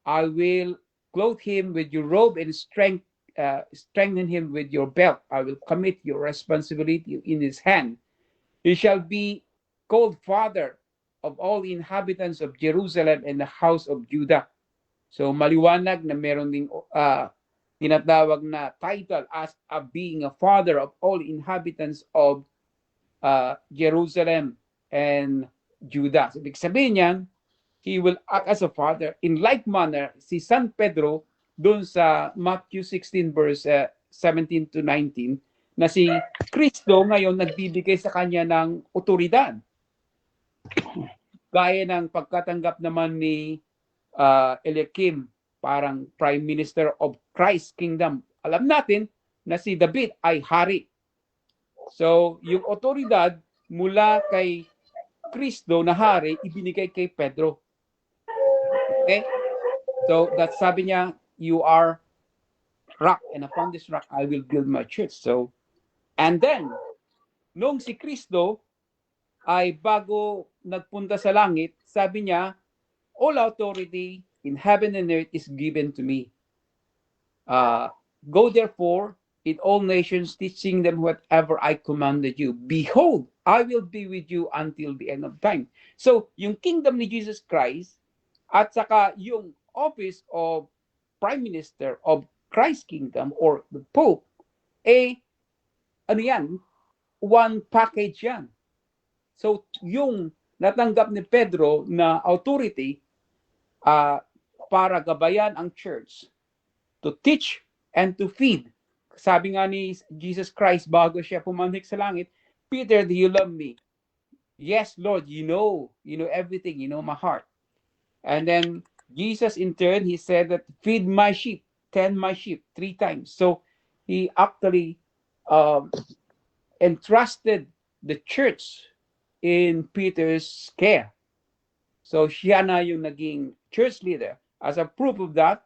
I will clothe him with your robe and strengthen him with your belt. I will commit your responsibility in his hand. He shall be called father of all the inhabitants of Jerusalem and the house of Judah. So maliwanag na meron ding tinatawag na title as being a father of all inhabitants of Jerusalem and Judah. So, ibig sabihin niyan, he will act as a father. In like manner, si San Pedro, doon sa Matthew 16 verse 17 to 19, na si Kristo ngayon nagbibigay sa kanya ng otoridad. Gaya ng pagkatanggap naman ni Eliakim, parang Prime Minister of Christ's Kingdom. Alam natin na si David ay hari. So, yung otoridad mula kay Kristo na hari, ibinigay kay Pedro. Okay? So, that sabi niya, you are rock, and upon this rock, I will build my church. So, and then, nung si Kristo ay bago nagpunta sa langit, sabi niya, all authority in heaven and earth is given to me. Go therefore in all nations, teaching them whatever I commanded you. Behold, I will be with you until the end of time. So, yung kingdom ni Jesus Christ at saka yung office of Prime Minister of Christ's Kingdom or the Pope, ano yan? One package yan. So, yung natanggap ni Pedro na authority para gabayan ang church, to teach and to feed. Sabi nga ni Jesus Christ bago siya pumanhik sa langit, Peter, do you love me? Yes, Lord, you know everything, you know my heart. And then Jesus in turn, he said that feed my sheep, tend my sheep 3 times. So he actually entrusted the church in Peter's care. So siya na yung naging church leader. As a proof of that,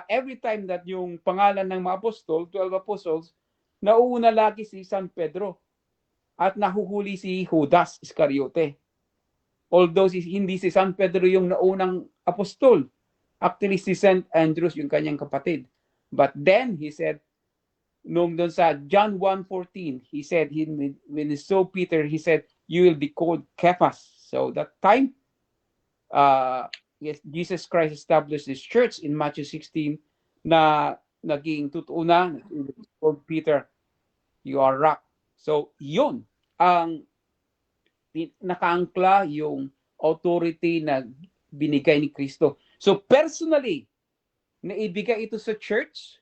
every time that yung pangalan ng mga apostol, 12 apostles, nauuna lagi si San Pedro at nahuhuli si Judas Iscariote. Although hindi si San Pedro yung naunang apostol, actually si St. Andrews yung kanyang kapatid. But then he said, nung doon sa John 1:14, he said, when he saw Peter, he said, you will be called Cephas. So that time, yes, Jesus Christ established his church in Matthew 16 na naging totoo na, called Peter, you are rock. So yun ang nakaangkla yung authority na binigay ni Kristo. So personally, naibigay ito sa church,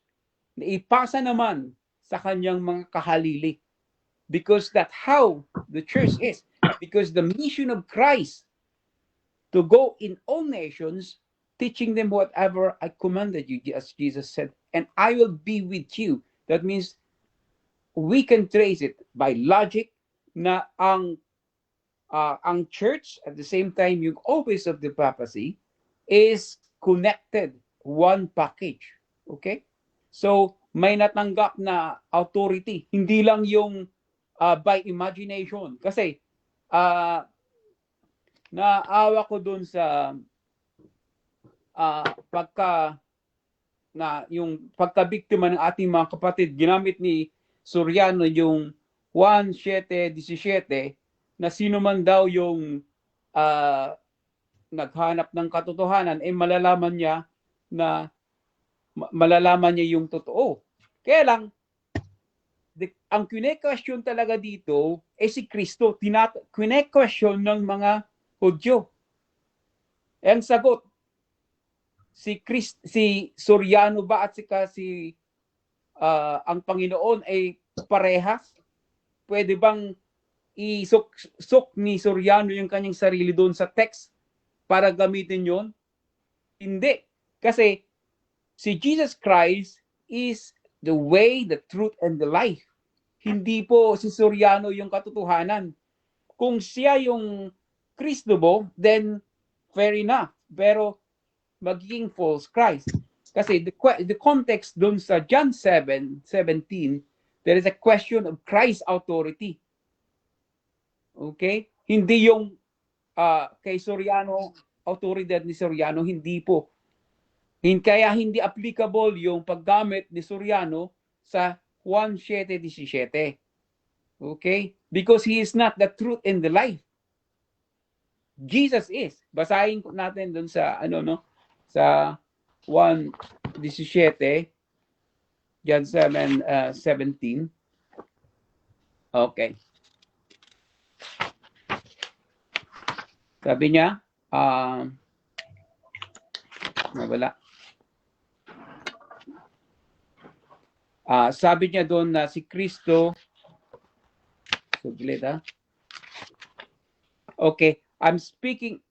naipasa naman sa kanyang mga kahalili. Because that's how the church is. Because the mission of Christ to go in all nations, teaching them whatever I commanded you, as Jesus said, and I will be with you. That means we can trace it by logic na ang church, at the same time, yung office of the papacy is connected, one package. Okay? So, may natanggap na authority. Hindi lang yung by imagination. Kasi, naawa ko dun sa yung pagkabiktima ng ating mga kapatid. Ginamit ni Soriano yung 1:7:17 na sino man daw yung naghanap ng katotohanan, malalaman niya yung totoo. Kaya lang, ang kine-question talaga dito si Kristo. Kine-question ng mga Hudyo. Ang sagot, si Soriano ba at ang Panginoon ay parehas? Pwede bang isok ni Soriano yung kanyang sarili doon sa text para gamitin yon? Hindi. Kasi si Jesus Christ is the way, the truth, and the life. Hindi po si Soriano yung katotohanan. Kung siya yung Kristo mo, then fair enough. Pero magiging false Christ. Kasi the context doon sa John 7:17, there is a question of Christ's authority. Okay? Hindi yung kay Soriano, autoridad ni Soriano, hindi po. Kaya hindi applicable yung paggamit ni Soriano sa Juan 7:17. Okay? Because he is not the truth and the life. Jesus is. Basahin natin dun sa sa 1:17, John 7:17. Okay. Sabi niya, nawala. Sabi niya doon na si Kristo, Okay, I'm speaking.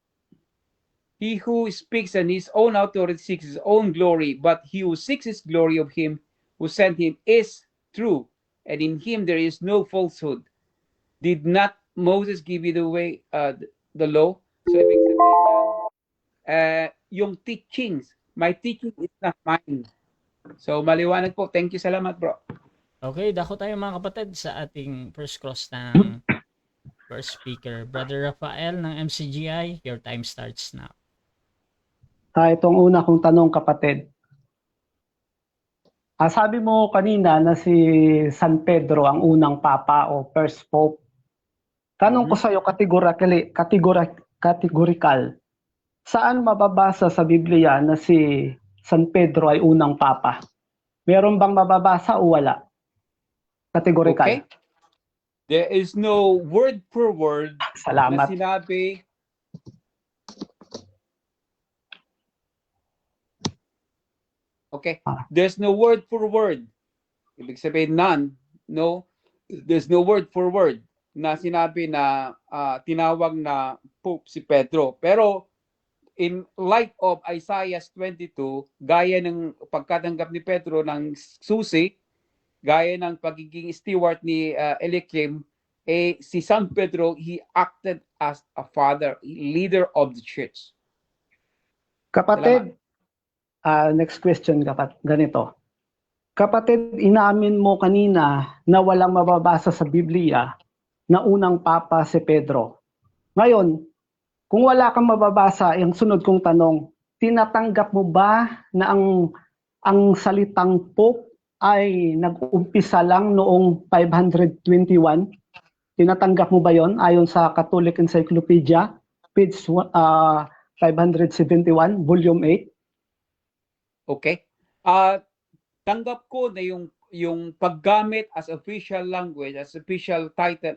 He who speaks in his own authority seeks his own glory, but he who seeks his glory of him who sent him is true, and in him there is no falsehood. Did not Moses give you the way, the law? So ibig sabihin yung teachings, my teaching is not mine. So maliwanag po. Thank you, salamat bro. Okay, dako tayo mga kapatid sa ating first cross ng first speaker. Brother Rafael ng MCGI, your time starts now. Itong una kong tanong, kapatid. Sabi mo kanina na si San Pedro ang unang papa o first pope. Tanong ko sa iyo, categorical, saan mababasa sa Biblia na si San Pedro ay unang papa? Meron bang mababasa o wala? Categorical. Okay. There is no word per word na Salamat. sinabi. Okay. There's no word for word. Ibig sabihin none. No. There's no word for word na sinabi na tinawag na Pope si Pedro. Pero in light of Isaiah 22, gaya ng pagkatanggap ni Pedro ng susi, gaya ng pagiging steward ni Eliakim, si San Pedro, he acted as a father, leader of the church. Kapatid, next question, kapatid. Ganito. Kapatid, inamin mo kanina na walang mababasa sa Biblia na unang papa si Pedro. Ngayon, kung wala kang mababasa, yung sunod kong tanong, tinatanggap mo ba na ang salitang Pope ay nag-umpisa lang noong 521? Tinatanggap mo ba yon ayon sa Catholic Encyclopedia, page 571, volume 8? Okay. Tanggap ko na yung paggamit as official language, as official title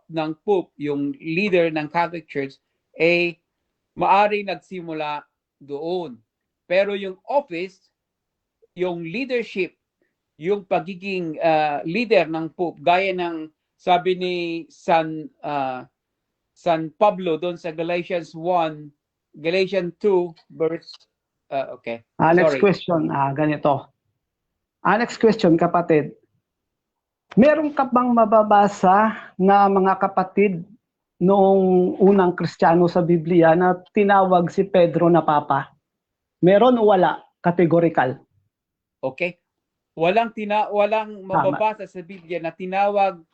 ng Pope, yung leader ng Catholic Church, maari nagsimula doon. Pero yung office, yung leadership, yung pagiging leader ng Pope, gaya ng sabi ni San Pablo doon sa Galatians 2, verse okay. Next question, ganito. Next question, kapatid. Meron ka bang mababasa na mga kapatid noong unang Kristiyano sa Biblia na tinawag si Pedro na papa? Meron o wala? Categorical. Okay. Walang mababasa sa Biblia na tinawag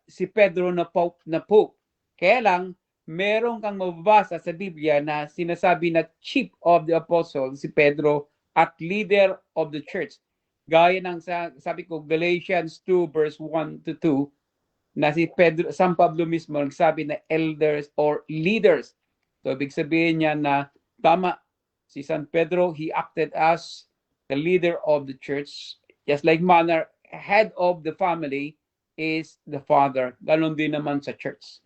si Pedro na Pope. Kaya lang, meron kang mababasa sa Biblia na sinasabi na chief of the apostles si Pedro at leader of the church. Gaya ng sabi ko, Galatians 2 verse 1 to 2, na si San Pablo mismo nagsabi na elders or leaders. So, ibig sabihin niya na tama, si San Pedro, he acted as the leader of the church. Just like manner, head of the family is the father. Ganon din naman sa church.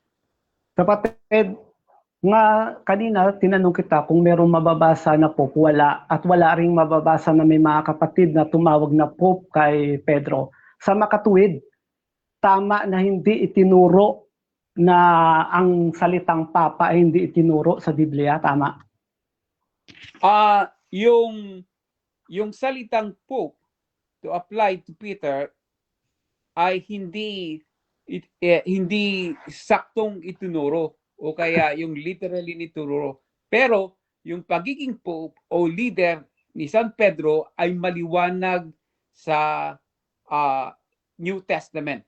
Kapatid, nga kanina tinanong kita kung merong mababasa na Pope, wala. At wala ring mababasa na may mga kapatid na tumawag na Pope kay Pedro. Sa makatuwid, tama na hindi itinuro na ang salitang Papa ay hindi itinuro sa Biblia, tama? Yung salitang Pope to apply to Peter ay hindi saktong itinuro o kaya yung literally itinuro. Pero yung pagiging Pope o leader ni San Pedro ay maliwanag sa New Testament.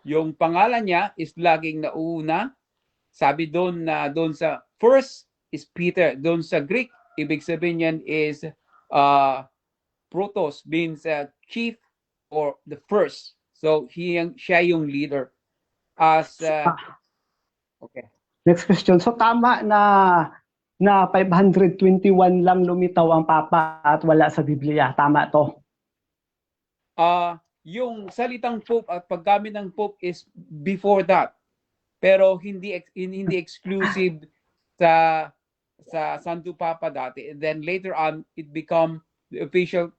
yung pangalan niya is laging nauna. Sabi doon na doon sa first is Peter. Doon sa Greek, ibig sabihin niyan is protos means chief or the first. So siya yung leader. Okay. Next question. So tama na 521 lang lumitaw ang Papa at wala sa Biblia. Tama to. Yung salitang Pope at paggamit ng Pope is before that. Pero hindi exclusive sa Santo Papa dati. And then later on, it become the official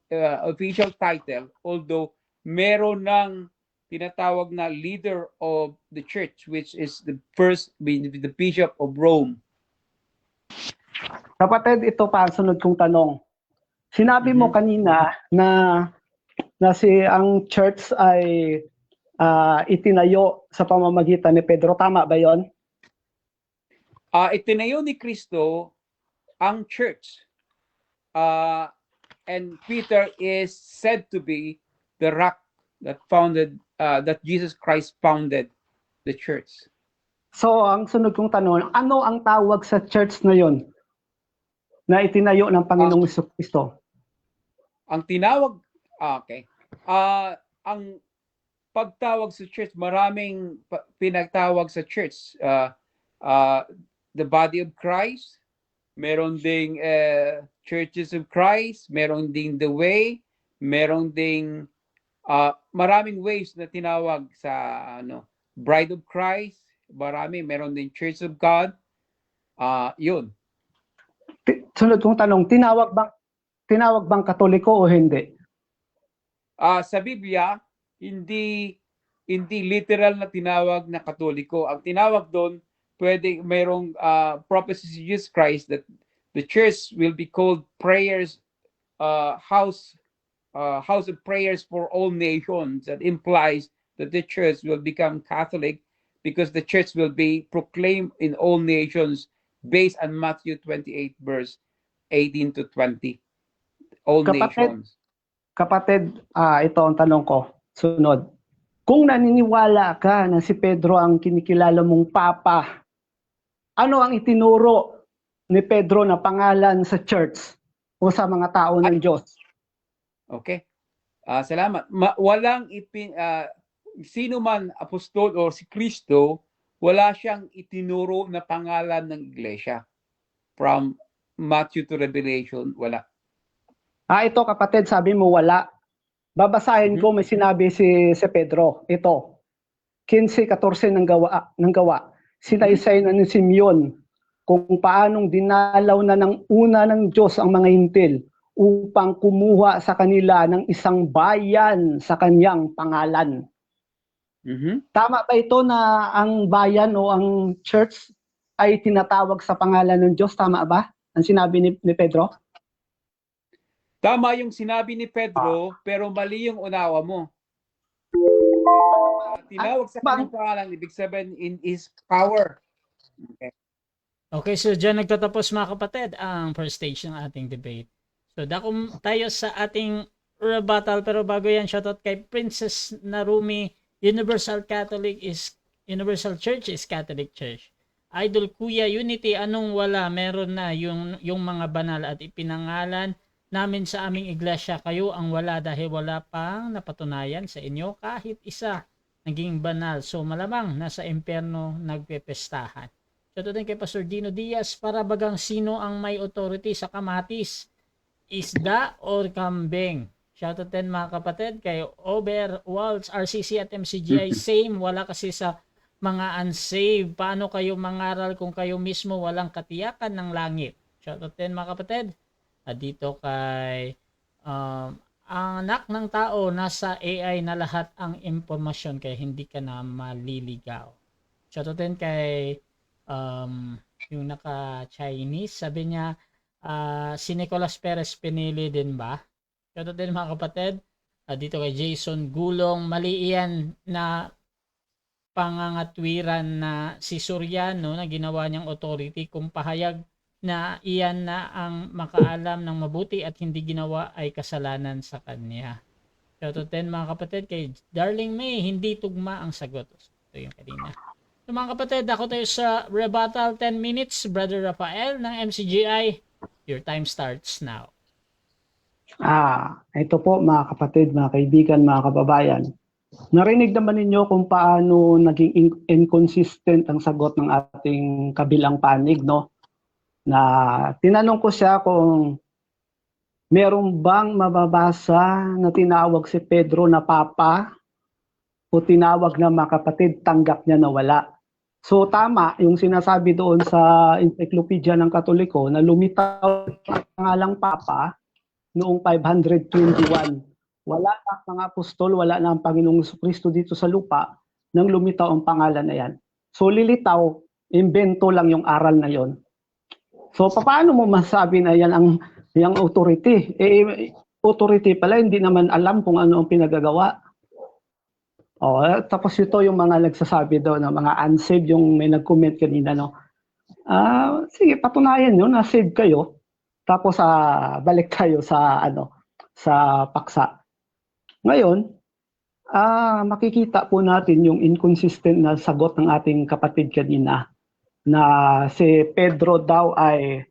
title, although meron ng tinatawag na leader of the church, which is the Bishop of Rome. Kapatid, ito pa ang sunod kong tanong. Sinabi mo kanina na ang church ay itinayo sa pamamagitan ni Pedro. Tama ba yon? Itinayo ni Kristo ang church. And Peter is said to be the rock that Jesus Christ founded the church. So, ang sunod kong tanong, ano ang tawag sa church na yon na itinayo ng Panginoong Jesucristo? Ang tinawag, ang pagtawag sa church, maraming pinagtawag sa church. The body of Christ, meron ding churches of Christ, meron ding the way, meron ding maraming ways na tinawag sa bride of Christ, meron ding Church of God. Yun. Sunod kong tanong, tinawag bang Katoliko o hindi? Sa Biblia, hindi literal na tinawag na Katoliko. Ang tinawag doon, mayroong prophecy si Jesus Christ that the church will be called house of prayers for all nations. That implies that the church will become Catholic because the church will be proclaimed in all nations based on Matthew 28 verse 18 to 20. All nations. Kapatid, ito ang tanong ko. Sunod. Kung naniniwala ka na si Pedro ang kinikilala mong Papa, ano ang itinuro ni Pedro na pangalan sa church o sa mga tao ng Diyos? Okay. Salamat. Sino man apostol o si Kristo, wala siyang itinuro na pangalan ng iglesia. From Matthew to Revelation, wala. Ito kapatid, sabi mo wala. Babasahin ko, may sinabi si Pedro. Ito, 15:14 ng gawa. Sinaysay na ni Simeon kung paanong dinalaw na ng una ng Diyos ang mga hintil upang kumuha sa kanila ng isang bayan sa kanyang pangalan. Tama ba ito na ang bayan o ang church ay tinatawag sa pangalan ng Diyos? Tama ba ang sinabi ni Pedro? Tama yung sinabi ni Pedro, pero mali yung unawa mo. Tinawag sa kanyang pangalan, ibig sabihin is power. Okay, so dyan nagtatapos mga kapatid ang first stage ng ating debate. So dako tayo sa ating rebuttal, pero bago yan, shoutout kay Princess Narumi. Universal Church is Catholic Church. Idol Kuya Unity, anong wala? Meron na yung mga banal at ipinangalan namin sa aming iglesia. Kayo ang wala dahil wala pang napatunayan sa inyo kahit isa naging banal. So malamang nasa impyerno nagpepestahan. So din kay Pastor Dino Diaz, para bagang sino ang may authority sa kamatis? Isda or kambing? Shoutout din mga kapatid kay Ober Waltz, RCC at MCGI. Same, wala kasi sa mga unsaved. Paano kayo mangaral kung kayo mismo walang katiyakan ng langit? Shoutout din mga kapatid. At dito kay ang anak ng tao, nasa AI na lahat ang impormasyon kaya hindi ka na maliligaw. Shoutout din kay yung naka-Chinese, sabi niya si Nicolas Perez pinili din ba? Shoutout din mga kapatid. Dito kay Jason Gulong, mali iyan na pangangatwiran na si Soriano na ginawa niyang authority kung pahayag na iyan na ang makaalam ng mabuti at hindi ginawa ay kasalanan sa kanya. Shout out din mga kapatid kay Darling May, hindi tugma ang sagot. Ito yung kanina. So mga kapatid, ako tayo sa rebuttal 10 minutes. Brother Rafael ng MCGI. Your time starts now. Ito po mga kapatid, mga kaibigan, mga kababayan. Narinig naman ninyo kung paano naging inconsistent ang sagot ng ating kabilang panig, no? Na tinanong ko siya kung meron bang mababasa na tinawag si Pedro na papa o tinawag na mga kapatid, tanggap niya na wala. So tama yung sinasabi doon sa Encyclopedia ng Katoliko na lumitaw ang pangalang papa noong 521. Wala na mga apostol, wala na ang Panginoong Jesucristo dito sa lupa nang lumitaw ang pangalan na yan. So lilitaw, imbento lang yung aral na yon. So paano mo masabi na yan ang yung authority? Authority pala, hindi naman alam kung ano ang pinagagawa. Tapos ito yung mga nagsasabi daw na mga unsaved, yung may nag-comment kanina, no? Sige, patunayan nyo na save kayo. Tapos balik tayo sa sa paksa. Ngayon, makikita po natin yung inconsistent na sagot ng ating kapatid kanina na si Pedro daw ay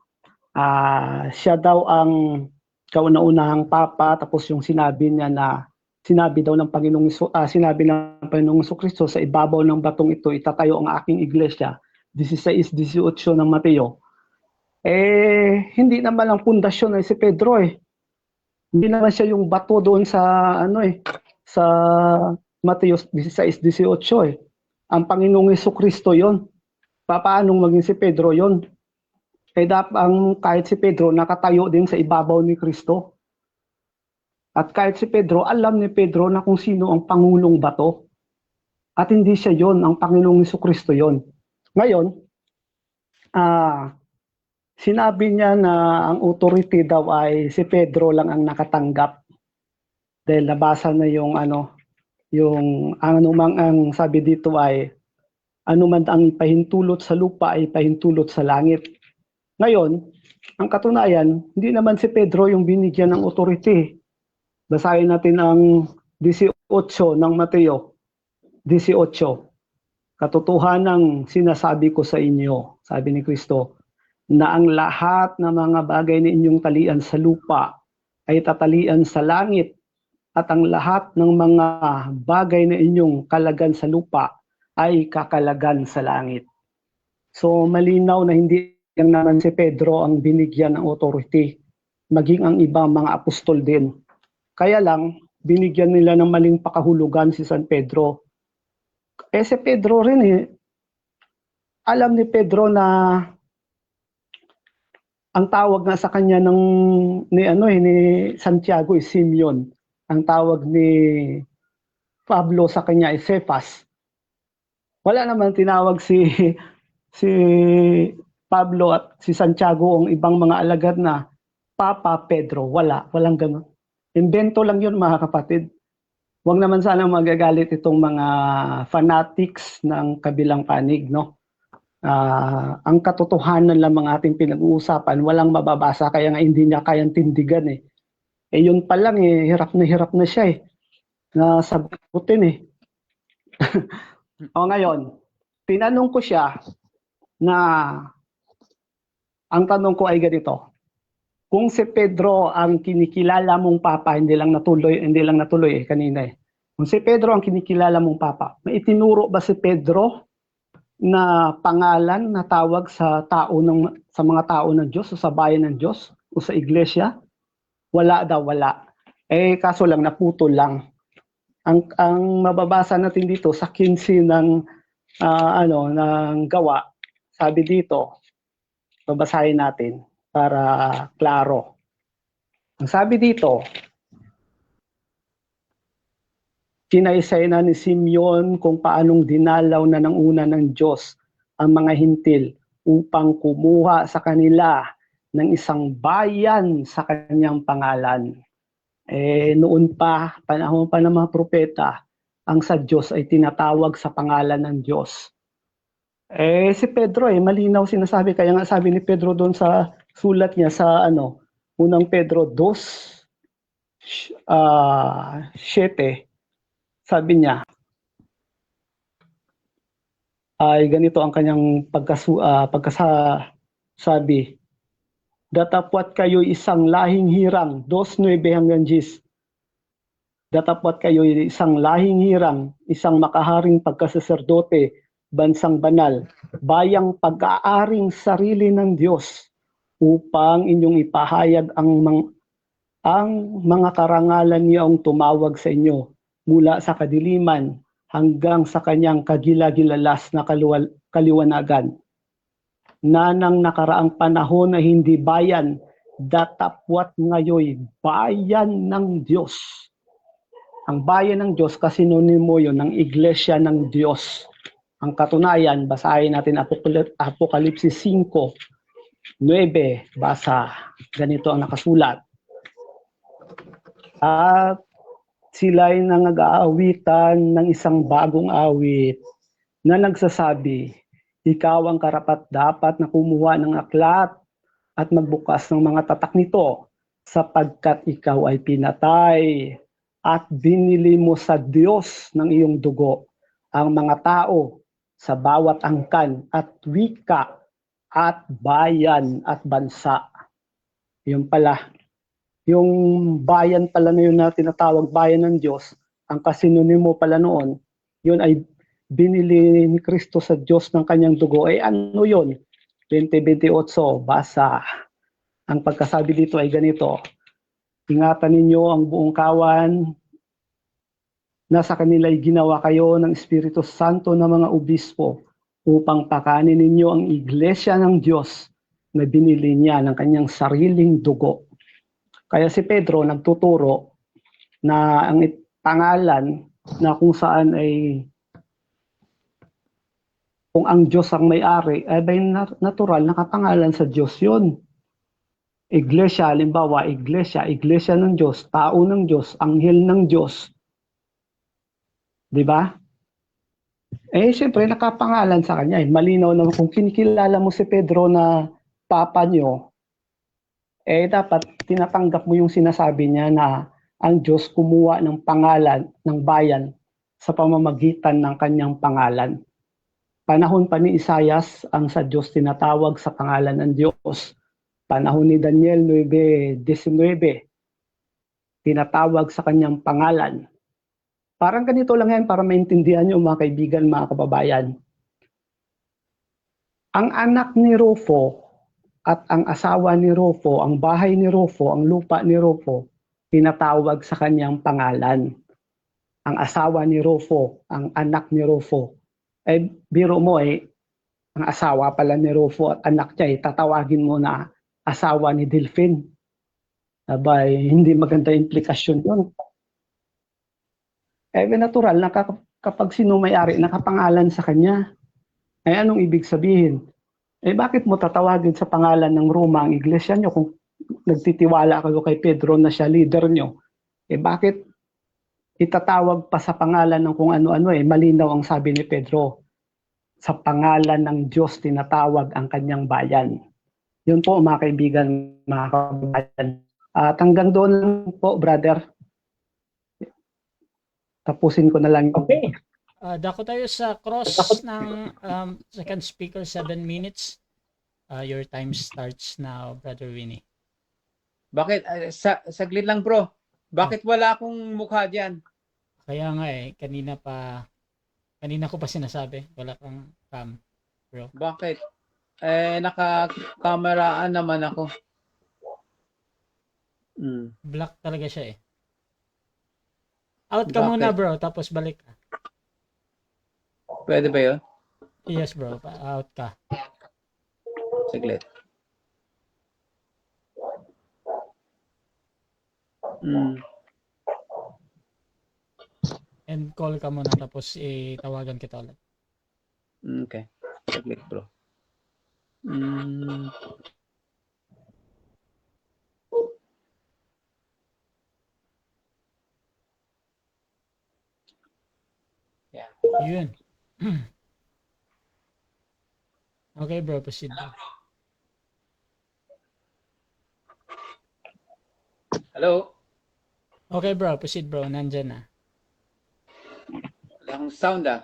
siya daw ang kauna-unahang papa, tapos yung sinabi daw ng Panginoong sinabi ng Panginoong Jesucristo sa ibabaw ng batong ito itatayo ang aking iglesia, 16:18 ng Mateo. Hindi naman ang pundasyon ay si Pedro Hindi naman siya yung bato doon sa sa Mateo 16:18 Ang Panginoong Jesucristo 'yon. Paano maging si Pedro 'yon? Kahit si Pedro nakatayo din sa ibabaw ni Kristo. At kahit si Pedro, alam ni Pedro na kung sino ang pangulong bato. At hindi siya 'yon, ang Panginoong Jesucristo 'yon. Ngayon, sinabi niya na ang authority daw ay si Pedro lang ang nakatanggap. Dahil nabasa na yung anumang ang sabi dito ay anuman ang ipahintulot sa lupa ay ipahintulot sa langit. Ngayon, ang katunayan, hindi naman si Pedro yung binigyan ng authority. Basahin natin ang 18 ng Mateo 18. Katotohanan sinasabi ko sa inyo, sabi ni Kristo, na ang lahat ng mga bagay na inyong talian sa lupa ay tatalian sa langit, at ang lahat ng mga bagay na inyong kalagan sa lupa ay kakalagan sa langit. So malinaw na hindi lang naman si Pedro ang binigyan ng authority, maging ang ibang mga apostol din. Kaya lang, binigyan nila ng maling pakahulugan si San Pedro. Si Pedro rin alam ni Pedro na ang tawag nga sa kanya ni Santiago ay Simeon. Ang tawag ni Pablo sa kanya ay Cephas. Wala naman tinawag si Pablo at si Santiago ang ibang mga alagad na Papa Pedro. Walang ganun. Invento lang yun mga kapatid. Huwag naman sana magagalit itong mga fanatics ng kabilang panig, no? Ang katotohanan lamang ating pinag-uusapan, walang mababasa, kaya nga hindi niya kayang tindigan yun pa lang hirap na siya na sagutin ngayon, tinanong ko siya na ang tanong ko ay ganito: kung si Pedro ang kinikilala mong papa, hindi lang natuloy kanina Kung si Pedro ang kinikilala mong papa, may itinuro ba si Pedro na pangalan na tawag sa mga tao ng Diyos o sa bayan ng Diyos o sa iglesia? Wala. Kaso lang naputol lang. Ang mababasa natin dito sa 15 ng Gawa, sabi dito, babasahin natin para klaro. Ang sabi dito, kinaysay na ni Simeon kung paanong dinalaw na ng una ng Diyos ang mga hintil upang kumuha sa kanila ng isang bayan sa kanyang pangalan. Noon pa, panahon pa ng mga propeta, ang sa Diyos ay tinatawag sa pangalan ng Diyos. Si Pedro malinaw sinasabi, kaya nga sabi ni Pedro doon sa sulat niya sa unang Pedro 2, 7, sabi niya, ay ganito ang kanyang pagkasabi. Datapwat kayo isang lahing hirang, 2:9 hanggang 10. Datapwat kayo isang lahing hirang, isang makaharing pagkasaserdote, bansang banal, bayang pag-aaring sarili ng Diyos, upang inyong ipahayag ang mga karangalan niya ang tumawag sa inyo mula sa kadiliman hanggang sa kanyang kagilagilalas na kaliwanagan. Na nang nakaraang panahon na hindi bayan, datapwat ngayon bayan ng Diyos. Ang bayan ng Diyos kasi sinonimo yun ng iglesia ng Diyos. Ang katunayan, basahin natin Apokalipsis 5:9, basa, ganito ang nakasulat. At sila'y nangag-aawitan ng isang bagong awit na nagsasabi, ikaw ang karapat-dapat na kumuha ng aklat at magbukas ng mga tatak nito, sapagkat ikaw ay pinatay at binili mo sa Diyos ng iyong dugo ang mga tao sa bawat angkan at wika at bayan at bansa. Yun pala. Yung bayan pala na yun na tinatawag bayan ng Diyos, ang kasinonimo pala noon, yun ay binili ni Kristo sa Diyos ng kanyang dugo. Ano yun? 20:28, basa. Ang pagkasabi dito ay ganito, ingatan ninyo ang buong kawan, na sa kanila ay ginawa kayo ng Espiritu Santo na mga obispo, upang pakanin ninyo ang iglesia ng Diyos na binili niya ng kanyang sariling dugo. Kaya si Pedro nagtuturo na ang pangalan na kung saan ay kung ang Diyos ang may-ari, ay natural nakapangalan sa Diyos yun. Iglesia, halimbawa, iglesia ng Diyos, tao ng Diyos, anghel ng Diyos. Di ba? Siyempre, nakapangalan sa kanya. Malinaw naman kung kinikilala mo si Pedro na papa nyo, dapat tinatanggap mo yung sinasabi niya na ang Diyos kumuha ng pangalan ng bayan sa pamamagitan ng kanyang pangalan. Panahon pa ni Isaias, ang sa Diyos tinatawag sa pangalan ng Diyos. Panahon ni Daniel 9:19, tinatawag sa kanyang pangalan. Parang ganito lang yan para maintindihan nyo mga kaibigan, mga kababayan. Ang anak ni Rufo at ang asawa ni Rufo, ang bahay ni Rufo, ang lupa ni Rufo, tinatawag sa kanyang pangalan. Ang asawa ni Rufo, ang anak ni Rufo. Biro mo ang asawa pala ni Rufo at anak niya, tatawagin mo na asawa ni Delphine. Abay, hindi maganda implikasyon yun. Natural na kapag sino may-ari, nakapangalan sa kanya. Anong ibig sabihin? Bakit mo tatawagin sa pangalan ng Roma ang iglesia nyo kung nagtitiwala kayo kay Pedro na siya leader nyo? Bakit itatawag pa sa pangalan ng kung ano-ano? Malinaw ang sabi ni Pedro. Sa pangalan ng Diyos tinatawag ang kanyang bayan. Yun po mga kaibigan, mga kababayan. At hanggang doon lang po, brother. Tapusin ko na lang. Okay. Dako tayo sa cross ng second speaker, 7 minutes. Your time starts now, Brother Winnie. Bakit? Saglit lang bro. Bakit wala akong mukha dyan? Kaya nga kanina ko pa sinasabi, wala kang cam, bro. Bakit? Naka-kameraan naman ako. Black talaga siya Out ka Bakit? muna bro, tapos balik ka. Pwede ba yun? Yes bro, out ka. Saglit. And call ka muna tapos tawagan kita ulit. Okay. Saglit bro. Yeah. Yun. Okay bro, proceed. Hello? Okay bro, proceed bro. Nandyan na. Wala akong sound ah.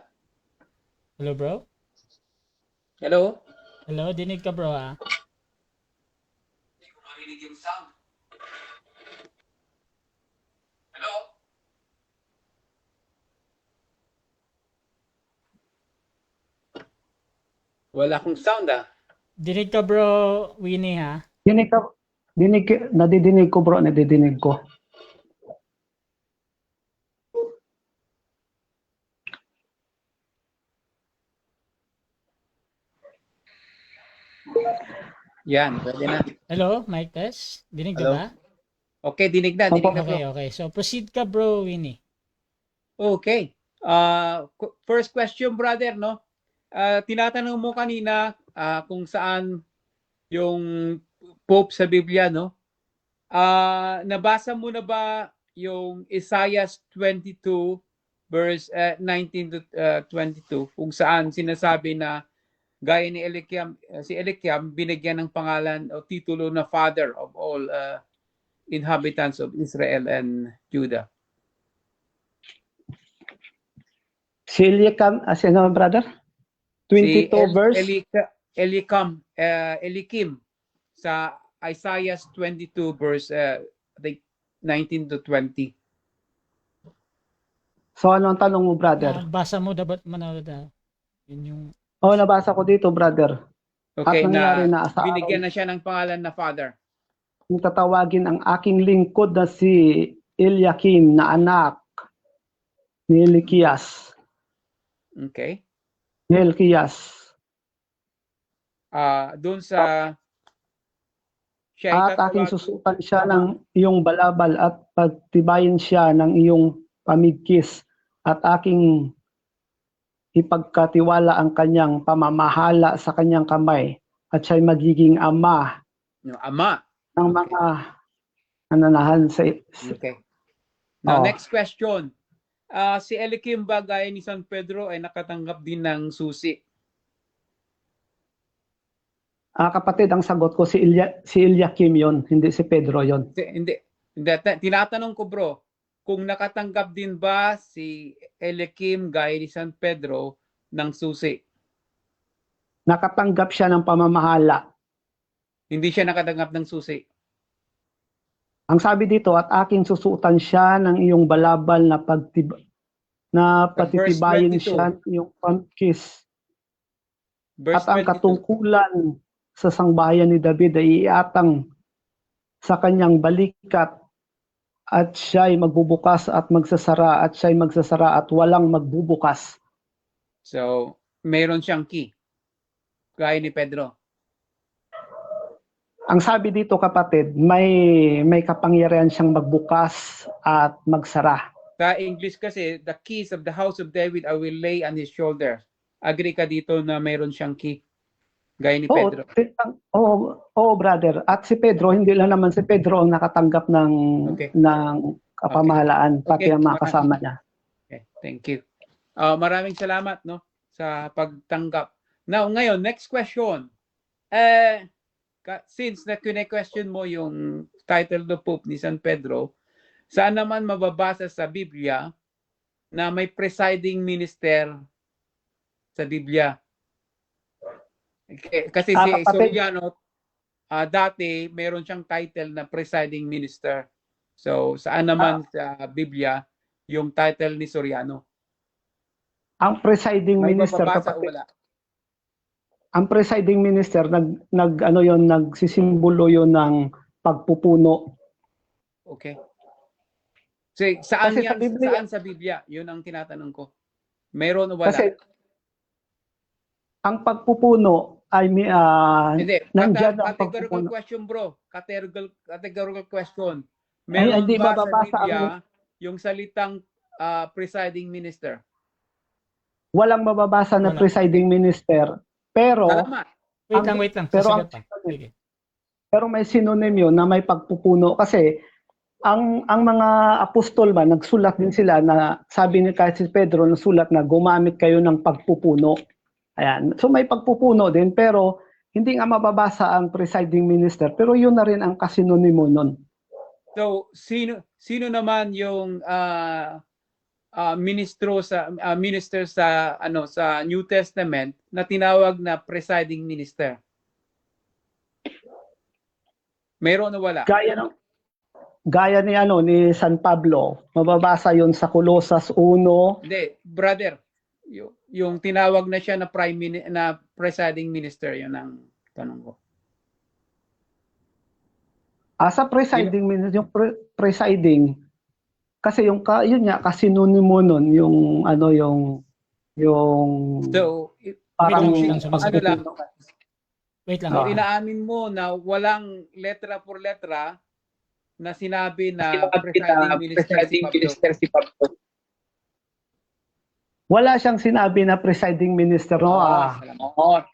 Hello bro? Hello? Hello, dinig ka bro ah. Hindi ko marinig yung sound. Hello? Wala akong sound ah. Dinig ka bro, Winnie ha. Dinig ka, nadidinig ko bro, nadidinig ko. Yan, pwede na. Hello, mic test. Dinig ka Hello? ba? Okay, dinig na bro. Okay. So proceed ka bro, Winnie. Okay. First question, brother, no? Tinatanong mo kanina kung saan yung Pope sa Biblia, no? Nabasa mo na ba yung Isaiah 22 verse 19 to 22 kung saan sinasabi na gaya ni Eliakim, si Eliakim binigyan ng pangalan o titulo na Father of all inhabitants of Israel and Judah. Si Eliakim, ano brother? 22 verse? Eliakim sa Isaiah 22 verse I think 19 to 20. So ano ang tanong mo brother? Basa mo dapat manawada. Yun yung Nabasa ko dito brother. Okay, At nangyari na sa binigyan na siya ng pangalan na Father. kung tatawagin ang aking lingkod na si Eliakim na anak ni Hilkias. Okay. Doon sa siya At aking susukan siya ng iyong balabal at pagtibayin siya ng iyong pamigkis at aking ipagkatiwala ang kanyang pamamahala sa kanyang kamay at siya'y magiging ama no, ama ng mga nananahan sa Okay. Now, Oh. next question. Si Eliakim ba gaya ni San Pedro ay nakatanggap din ng susi? kapatid, ang sagot ko si Eliakim yon, hindi si Pedro yon. Hindi. Tinatanong ko bro, kung nakatanggap din ba si Eliakim gaya ni San Pedro ng susi? Nakatanggap siya ng pamamahala. Hindi siya nakatanggap ng susi. Ang sabi dito, at aking susutan siya ng iyong balabal na patitibayin Verse 22. siya ng iyong pamigkis. Verse At ang 22. katungkulan sa sangbahayan ni David ay iatang sa kanyang balikat at siya'y magbubukas at magsasara at siya'y magsasara at walang magbubukas. So, mayroon siyang key. Gaya ni Pedro. Ang sabi dito kapatid, may kapangyarihan siyang magbukas at magsara. Sa English kasi, the keys of the house of David I will lay on his shoulder. Agree ka dito na mayroon siyang key? Gaya ni Pedro. Oo, brother. At si Pedro, hindi lang naman si Pedro ang nakatanggap ng kapamahalaan, pati ang mga kasama niya. Okay, thank you. Maraming salamat no sa pagtanggap. Now, ngayon, next question. Since na-question mo yung title of Pope ni San Pedro, saan naman mababasa sa Biblia na may presiding minister sa Biblia? Kasi si Soriano, dati meron siyang title na presiding minister. So, saan naman sa Biblia yung title ni Soriano? Ang presiding May minister mababasa o kapatid, wala? ang presiding minister nagsisimbolo yon ng pagpupuno. Okay. So, saan Kasi yan? sa Biblia- Saan sa Biblia? Yun ang tinatanong ko. Meron o wala? Kasi ang pagpupuno ay Hindi. nandiyan ang Categorical pagpupuno. question, bro. Categorical question. Ay, Meron hindi ba sa mababasa Biblia yung salitang presiding minister? Walang mababasa na Wala. presiding minister, pero Salamat. wait lang. pero Sasagot pa. Sige. pero may synonym yun na may pagpupuno kasi ang mga apostol ba nagsulat din sila na sabi ni kahit si Pedro nagsulat na gumamit kayo ng pagpupuno. Ayan. So may pagpupuno din pero hindi nga mababasa ang presiding minister pero yun na rin ang kasinonimo nun. So sino naman yung minister sa sa New Testament na tinawag na presiding minister? Meron o wala? Gaya ni San Pablo, mababasa 'yon sa Colosas 1. Hindi, brother. Yung tinawag na siya na presiding minister, yun ang tanong ko. Sa presiding minister, yung presiding kasi yun nga kasinonimo nun yung So, parang Wait lang, sumasagot lang, Wait lang. so inaamin mo na walang letra por letra na sinabi na presiding minister si Pablo. wala siyang sinabi na presiding minister, no? Salamat.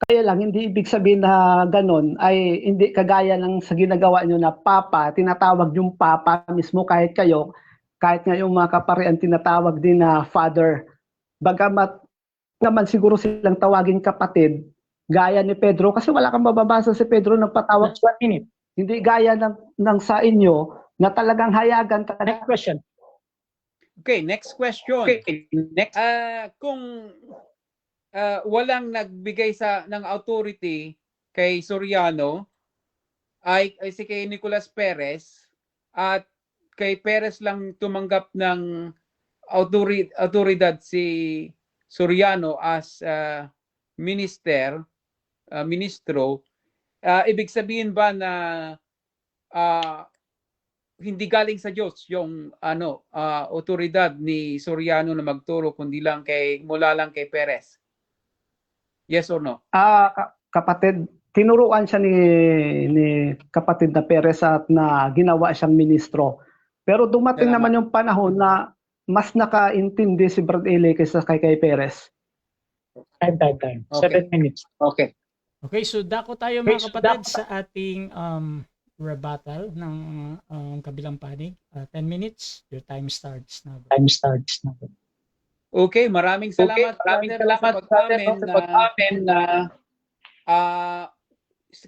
Kaya lang hindi ibig sabihin na ganun ay hindi kagaya ng sa ginagawa nyo na papa, tinatawag yung papa mismo kahit nga yung mga kaparian tinatawag din na father. Bagamat naman siguro silang tawagin kapatid, gaya ni Pedro, kasi wala kang mababasa si Pedro nagpatawag. Just 1 minute. Hindi gaya ng sa inyo na talagang hayagan talaga. Next question. Okay, next question. Next. Kung walang nagbigay ng authority kay Soriano ay si kay Nicolas Perez at kay Perez lang tumanggap ng autoridad si Soriano as ministro, ibig sabihin ba na hindi galing sa Diyos yung autoridad ni Soriano na magturo kundi mula lang kay Perez? Yes or no? Kapatid, tinuruan siya ni kapatid na Perez at na ginawa siyang ministro. Pero dumating naman yung panahon na mas nakaintindi si Brad Eli kaysa kay Perez. Time. Okay. 7 minutes. Okay. Okay, so dako tayo mga kapatid sa ating rebuttal ng kabilang panig. 10 minutes, your time starts now. Okay, maraming salamat sa pag-amin na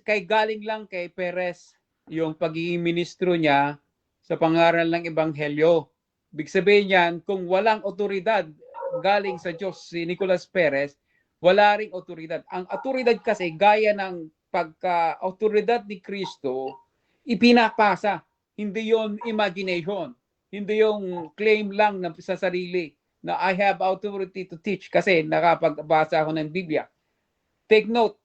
kay galing lang kay Perez yung pagiging ministro niya sa pangaral ng Ebanghelyo. Ibig sabihin niyan, kung walang otoridad galing sa Diyos si Nicolas Perez, wala ring otoridad. Ang otoridad kasi gaya ng pagka-otoridad ni Kristo, ipinapasa. Hindi yon imagination. Hindi yung claim lang sa sarili na I have authority to teach kasi nakapagbasa ako ng Biblia. Take note,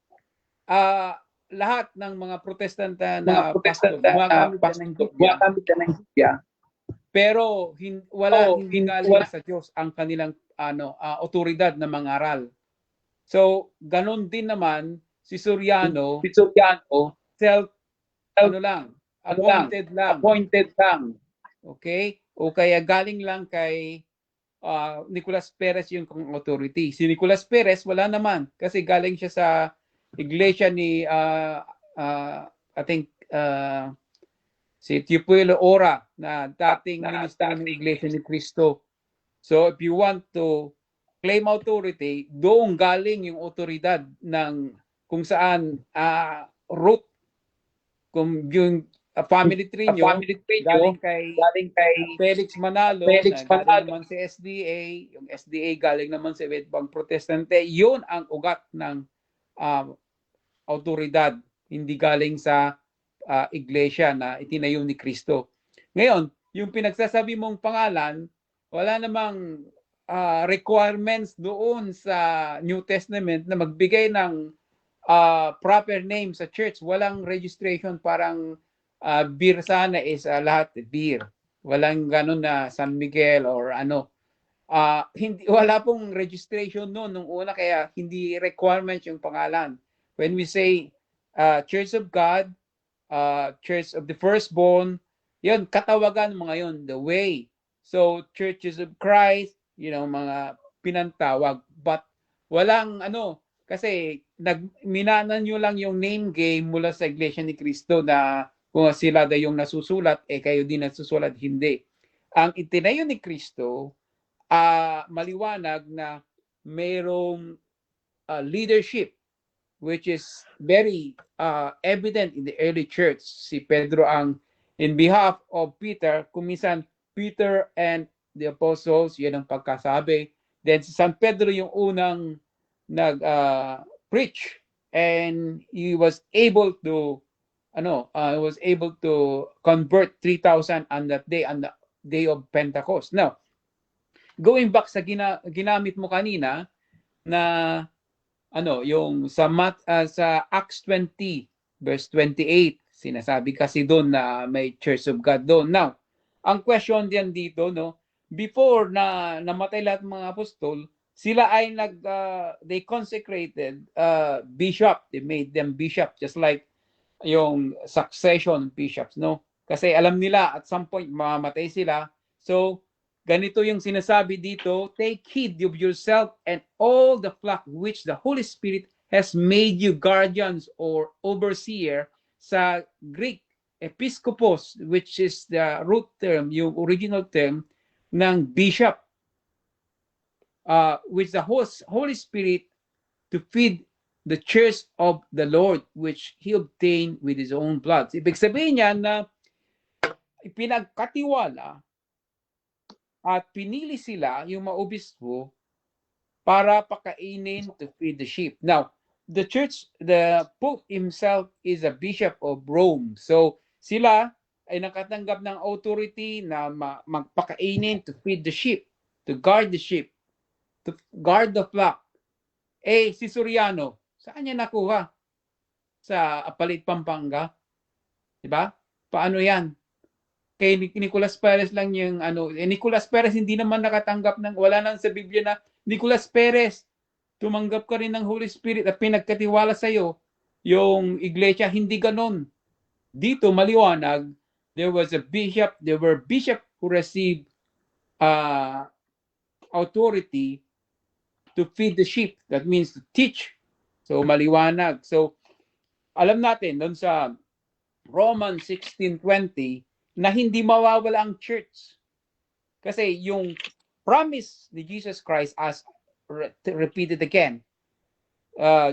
lahat ng mga protestanta na pastor gumagamit ng Biblia. Pero hindi galing sa Diyos ang kanilang otoridad na mangaral. So, ganun din naman si Soriano, appointed lang. Okay? O kaya galing lang kay Nicolas Perez yung authority. Si Nicolas Perez wala naman kasi galing siya sa iglesia ni I think si Teophilo Ora na dating ministro ng iglesia ni Cristo. So if you want to claim authority, doon galing yung otoridad ng kung saan root, kung yung family tree nyo, galing kay Felix Manalo, galing naman sa SDA, yung SDA galing naman sa ibang protestante, yun ang ugat ng autoridad, hindi galing sa iglesia na itinayo ni Kristo. Ngayon, yung pinagsasabi mong pangalan, wala namang requirements doon sa New Testament na magbigay ng proper name sa church. Walang registration, parang beer sana is lahat beer. Walang ganun na San Miguel or ano. Wala pong registration noon nung una kaya hindi requirement yung pangalan. When we say Church of God, Church of the Firstborn, yun, katawagan mga yun, the way. So, Churches of Christ, mga pinantawag. But walang kasi minanan nyo lang yung name game mula sa Iglesia ni Cristo na kung sila daw yung nasusulat, kayo din nasusulat, hindi. Ang itinayo ni Cristo, maliwanag na mayroong leadership which is very evident in the early church. Si Pedro ang in behalf of Peter, kumisan Peter and the apostles, yan ang pagkasabi. Then si San Pedro yung unang nag-preach, and he was able to convert 3,000 on that day, on the day of Pentecost. Now, going back sa ginamit mo kanina na yung sa Acts 20 verse 28, sinasabi kasi doon na may Church of God doon. Now, ang question diyan dito, before na namatay lahat ng mga apostol, sila ay they consecrated bishop. They made them bishop, just like yung succession bishops, kasi alam nila at some point mamamatay sila. So ganito yung sinasabi dito, take heed of yourself and all the flock which the Holy Spirit has made you guardians or overseer. Sa Greek, episkopos, which is the root term, yung original term ng bishop, which the Holy Spirit to feed the church of the Lord, which He obtained with His own blood. Ibig sabihin niya na pinagkatiwala at pinili sila yung maobispo para pakainin to feed the sheep. Now, the Pope himself is a bishop of Rome. So, sila ay nakatanggap ng authority na magpakainin to feed the sheep, to guard the sheep, to guard the flock. Si Soriano, saan niya nakuha? Sa Apalit, Pampanga? Diba? Paano yan? Kay Nicolas Perez lang yung Nicolas Perez hindi naman nakatanggap wala nang sa Biblia na Nicolas Perez, tumanggap ka rin ng Holy Spirit at pinagkatiwala sa iyo yung iglesia. Hindi ganon. Dito maliwanag, there were bishop who received authority to feed the sheep. That means to teach. So maliwanag. So alam natin doon sa Romans 16:20 na hindi mawawala ang church. Kasi yung promise ni Jesus Christ, as repeated again,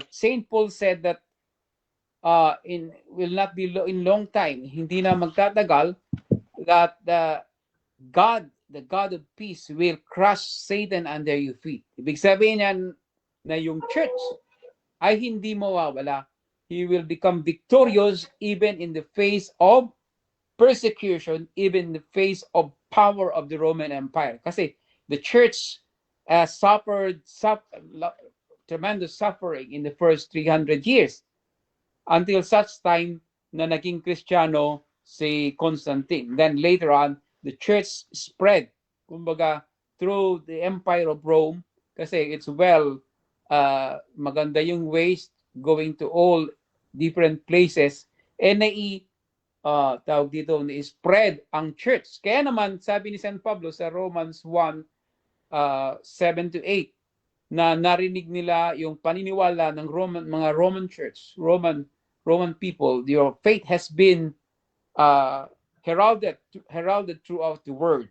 Saint Paul said that will not be in long time, hindi na magtatagal, that the God of peace will crush Satan under your feet. Ibig sabihin niyan na yung church ay hindi mawawala. He will become victorious even in the face of persecution, even in the face of power of the Roman Empire. Kasi the church suffered tremendous suffering in the first 300 years until such time na naging Kristiyano si Constantine. Then later on, the church spread, kumbaga, through the Empire of Rome, kasi it's maganda yung ways going to all different places, tawag dito, spread ang church. Kaya naman, sabi ni San Pablo sa Romans 1:7-8, na narinig nila yung paniniwala ng mga Roman church, Roman people, your faith has been heralded throughout the world,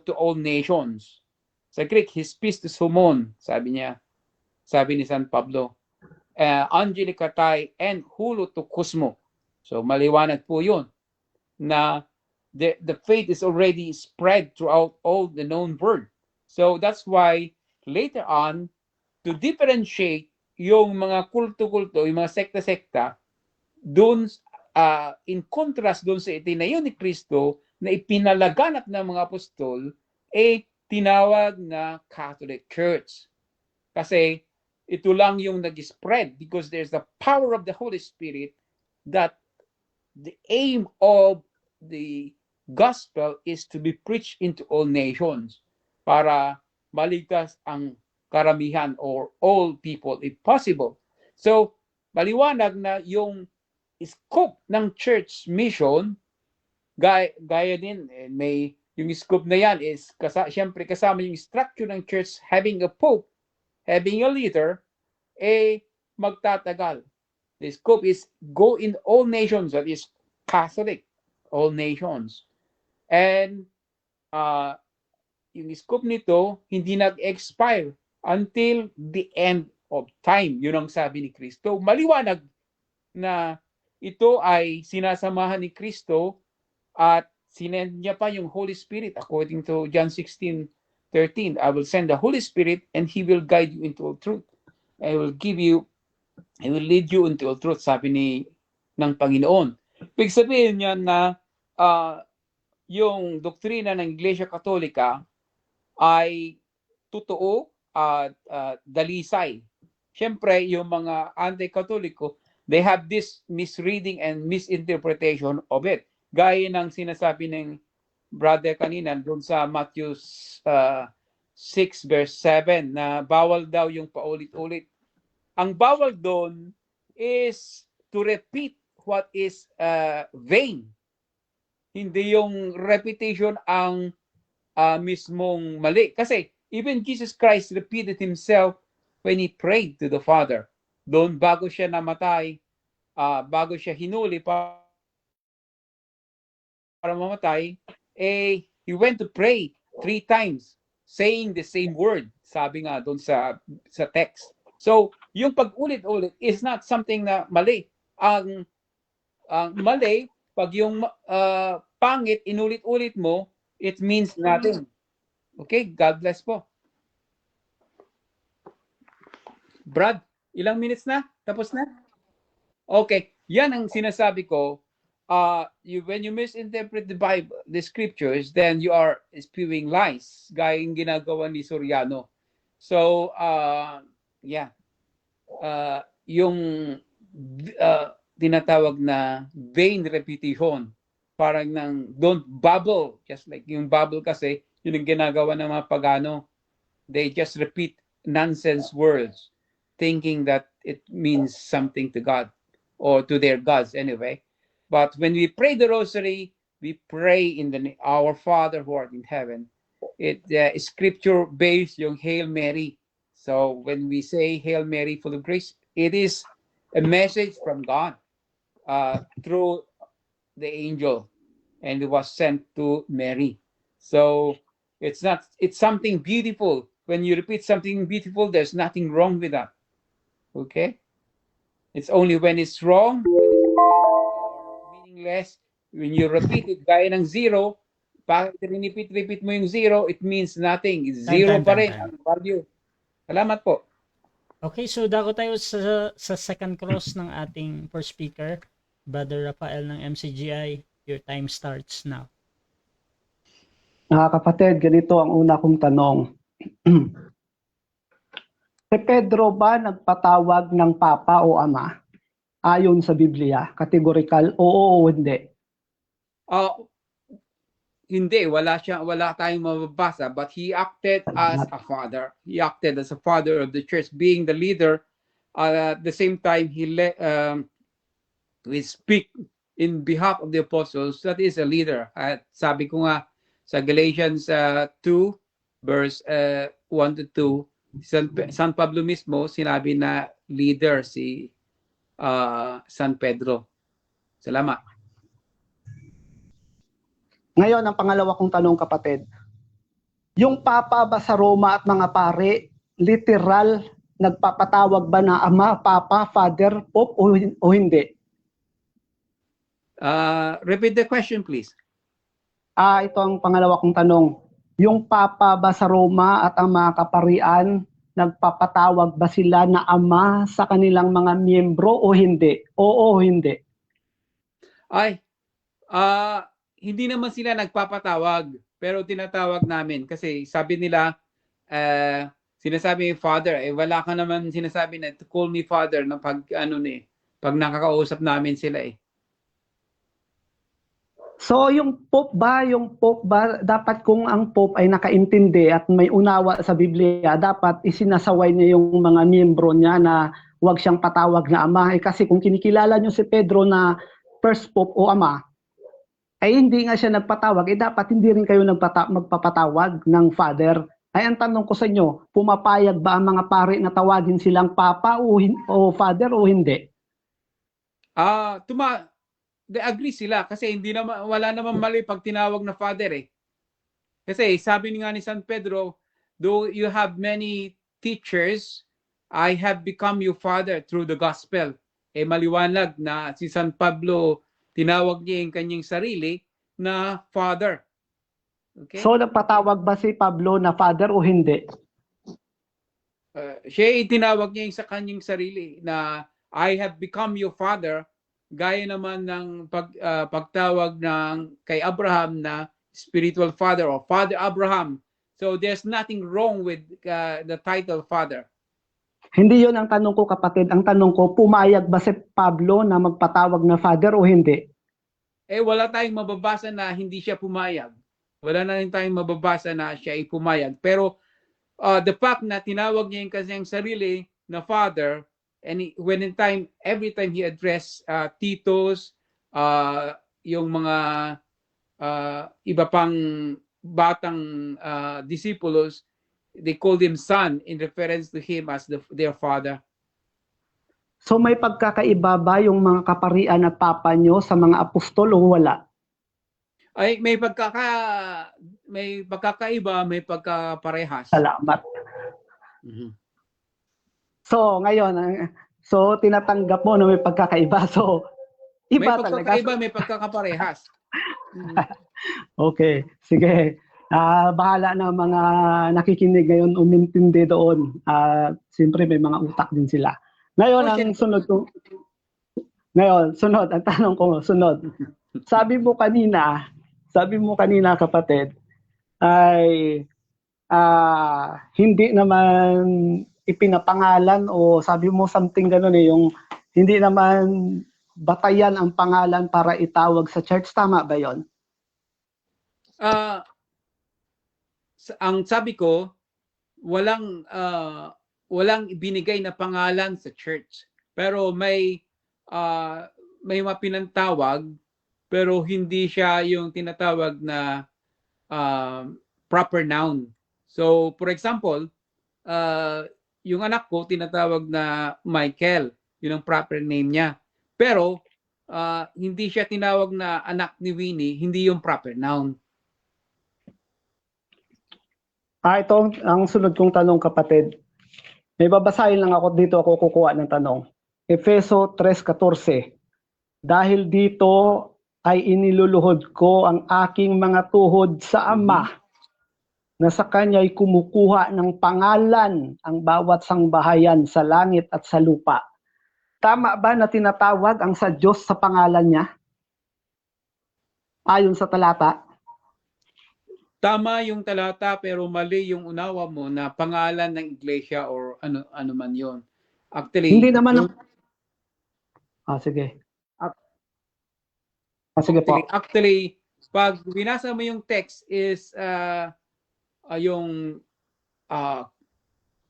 to all nations. Sa Greek, his pistis humon, sabi ni San Pablo, angelikatai and hulo to kosmo. So maliwanag po yun na the faith is already spread throughout all the known world. So that's why later on, to differentiate yung mga kulto-kulto, yung mga sekta-sekta, dun in contrast dun sa itinayo ni Kristo na ipinalaganap ng mga apostol, tinawag na Catholic Church. Kasi ito lang yung nag-spread because there's the power of the Holy Spirit, that the aim of the gospel is to be preached into all nations para maligtas ang karamihan or all people if possible. So, maliwanag na yung scope ng church mission, gaya din, yung scope na yan is siyempre kasama yung structure ng church, having a pope, having a leader, magtatagal. The scope is go in all nations, that is Catholic, all nations. And yung scope nito hindi nag-expire until the end of time. Yun ang sabi ni Kristo. Maliwanag na ito ay sinasamahan ni Kristo at sinend niya pa yung Holy Spirit according to John 16:13. I will send the Holy Spirit and He will guide you into all truth. I will lead you into all truth, sabi ng Panginoon. Ibig sabihin niya na yung doktrina ng Iglesia Katolika ay totoo at dalisay. Siyempre, yung mga anti-Katoliko, they have this misreading and misinterpretation of it. Gaya ng sinasabi ng brother kanina doon sa Matthew 6 verse 7 na bawal daw yung paulit-ulit. Ang bawal doon is to repeat what is vain. Hindi yung repetition ang mismong mali. Kasi even Jesus Christ repeated himself when he prayed to the Father. Doon bago siya namatay, bago siya hinuli para mamatay, he went to pray 3 times saying the same word. Sabi nga doon sa text. So, yung pag-ulit-ulit is not something na mali. Ang mali, pag yung pangit, inulit-ulit mo, it means nothing. Okay? God bless po. Brad, ilang minutes na? Tapos na? Okay. Yan ang sinasabi ko. When you misinterpret the Bible, the scriptures, then you are spewing lies. Gaya yung ginagawa ni Soriano. So, yung tinatawag na vain repetition, parang ng don't babble, just like yung babble kasi, yun yung ginagawa ng mga pagano. They just repeat nonsense words, thinking that it means something to God, or to their gods anyway. But when we pray the rosary, we pray in our Father who art in heaven. It is scripture-based, yung Hail Mary. So when we say Hail Mary full of grace, it is a message from God through the angel, and it was sent to Mary. So it's something beautiful. When you repeat something beautiful, there's nothing wrong with that. Okay? It's only when it's wrong, meaningless, when you repeat it, gaya ng zero, pag repeat mo yung zero, it means nothing. It's zero pa rin ang value. Salamat po. Okay, so dako tayo sa second cross ng ating first speaker, Brother Rafael ng MCGI. Your time starts now. Mga kapatid, ganito ang una kong tanong. Si Pedro ba nagpatawag ng Papa o Ama? Ayon sa Biblia, categorical, oo o hindi? Hindi, wala tayong mababasa, but he acted as a father. He acted as a father of the church, being the leader. At the same time, we speak in behalf of the apostles. That is a leader. At sabi ko nga sa Galatians 2, verse 1 to 2, San Pablo mismo sinabi na leader si San Pedro. Salamat. Ngayon, ang pangalawa kong tanong, kapatid. Yung Papa ba sa Roma at mga pare, literal, nagpapatawag ba na Ama, Papa, Father, Pope o hindi? Repeat the question, please. Ito ang pangalawa kong tanong. Yung Papa ba sa Roma at ang mga kaparian, nagpapatawag ba sila na Ama sa kanilang mga miyembro o hindi? Oo o hindi? Hindi naman sila nagpapatawag, pero tinatawag namin kasi sabi nila, sinasabi ni Father, wala ka naman sinasabi na to call me Father na pag nakakausap namin sila . So yung Pope ba, dapat kung ang Pope ay nakaintindi at may unawa sa Biblia, dapat isinasaway niya yung mga miyembro niya na huwag siyang patawag na Ama. Kasi kung kinikilala niyo si Pedro na first Pope o Ama, ay hindi nga siya nagpatawag, dapat hindi rin kayo magpapatawag ng Father. Ay ang tanong ko sa inyo, pumapayag ba ang mga pare na tawagin silang Papa o Father o hindi? They agree sila kasi wala naman mali pag tinawag na Father . Kasi sabi nga ni San Pedro, though you have many teachers, I have become your father through the gospel. Maliwanag na si San Pablo, tinawag niya yung kanyang sarili na father. Okay? So nagpatawag ba si Pablo na father o hindi? Siya itinawag niya yung sa kanyang sarili na I have become your father, gaya naman ng pagtawag ng kay Abraham na spiritual father or Father Abraham. So there's nothing wrong with the title father. Hindi yon ang tanong ko, kapatid. Ang tanong ko, pumayag ba si Pablo na magpatawag na father o hindi? Wala tayong mababasa na hindi siya pumayag. Wala na rin tayong mababasa na siya ay pumayag. Pero the fact na tinawag niya yung kanyang sarili na father, and every time he addressed titos, yung mga iba pang batang disciples, they called him son in reference to him as their father. So may pagkakaiba ba yung mga kaparian at papa nyo sa mga apostol o wala? Ay, may pagkakaiba, may pagkaparehas. Salamat. Mhm. So ngayon, tinatanggap mo na may pagkakaiba. So May iba talaga. pagkakaiba, may pagkakaparehas. Okay, sige. Bahala na mga nakikinig ngayon umintindi doon. Siyempre may mga utak din sila. Ngayon, ang ang tanong ko, sunod. Sabi mo kanina kapatid, ay hindi naman ipinapangalan o sabi mo something gano'n yung hindi naman batayan ang pangalan para itawag sa church. Tama ba yon? Ang sabi ko, walang ibinigay na pangalan sa church. Pero may mapinantawag, pero hindi siya yung tinatawag na proper noun. So, for example, yung anak ko tinatawag na Michael. Yun ang proper name niya. Pero, hindi siya tinawag na anak ni Winnie, hindi yung proper noun. Ito ang sunod kong tanong, kapatid. May babasahin lang ako dito, ako kukuha ng tanong. Efeso 3:14. Dahil dito ay iniluluhod ko ang aking mga tuhod sa Ama, na sa kanya ay kumukuha ng pangalan ang bawat sangbahayan sa langit at sa lupa. Tama ba na tinatawag ang sa Diyos sa pangalan niya? Ayon sa talata? Tama yung talata pero mali yung unawa mo na pangalan ng iglesia or ano man yon. Actually, Hindi naman sige. Sige po. Actually, pag binasa mo yung text is yung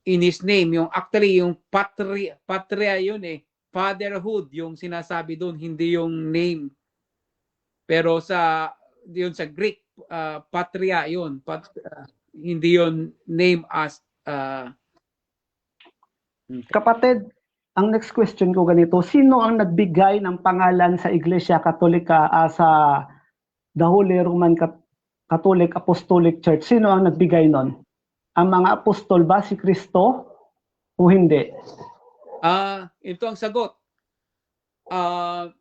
in his name, yung actually yung patria yun fatherhood yung sinasabi doon, hindi yung name. Pero yun sa Greek, patria yun, hindi yun name as Kapatid, ang next question ko ganito, sino ang nagbigay ng pangalan sa Iglesia Katolika sa The Holy Roman Catholic Apostolic Church? Sino ang nagbigay nun? Ang mga apostol ba, si Kristo o hindi? Ito ang sagot.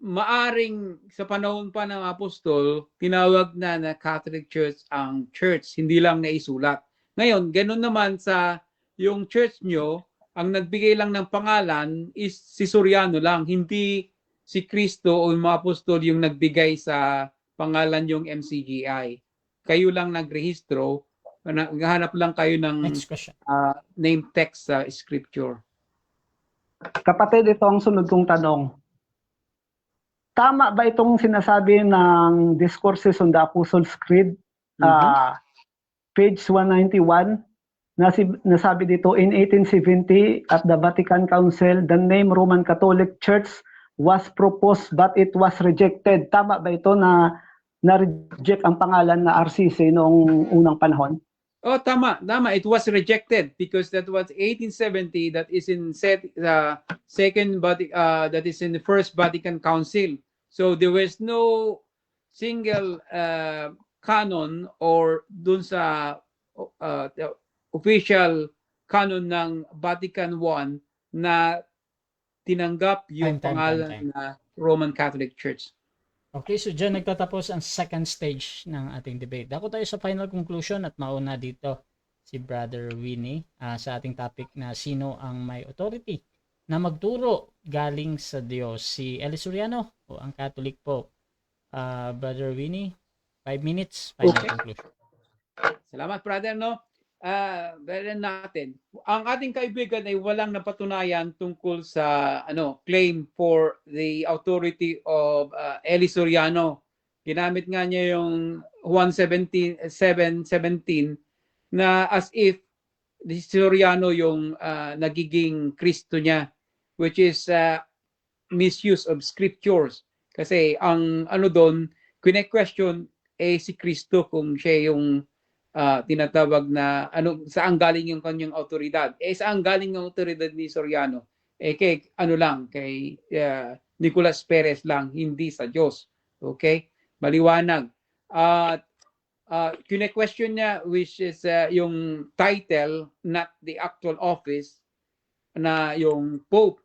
Maaring sa panahon pa ng apostol, tinawag na Catholic Church ang church, hindi lang naisulat. Ngayon, ganun naman sa yung church nyo, ang nagbigay lang ng pangalan is si Soriano lang, hindi si Kristo o yung mga apostol yung nagbigay sa pangalan yung MCGI. Kayo lang nagrehistro, naghahanap lang kayo ng Next question. name text sa scripture. Kapatid, ito ang sunod kong tanong. Tama ba itong sinasabi ng Discourses on the Apostles' Creed, page 191, nasabi dito, in 1870 at the Vatican Council, the name Roman Catholic Church was proposed but it was rejected. Tama ba ito na na-reject ang pangalan na RCC noong unang panahon? Oh, tama. It was rejected because that was 1870. That is in that is in the First Vatican Council. So there was no single canon or dun sa official canon ng Vatican I na tinanggap yung Time. pangalan na Roman Catholic Church. Okay, so dyan nagtatapos ang second stage ng ating debate. Dako tayo sa final conclusion at mauna dito si Brother Winnie sa ating topic na sino ang may authority na magturo galing sa Diyos. Si Eli Soriano o ang Catholic Pope. Brother Winnie, 5 minutes, final Okay. conclusion. Salamat, brother, no? Beren natin. Ang ating kaibigan ay walang napatunayan tungkol sa claim for the authority of Eli Soriano. Ginamit nga niya yung 7:17 na as if si Soriano yung nagiging Kristo niya, which is misuse of scriptures. Kasi ang doon, kine-question si Kristo kung siya yung tinatawag na saan galing yung kanyang autoridad. Saan galing yung autoridad ni Soriano? Kay Nicolas Perez lang, hindi sa Diyos. Okay? Maliwanag. At kine-question niya, which is yung title, not the actual office, na yung Pope.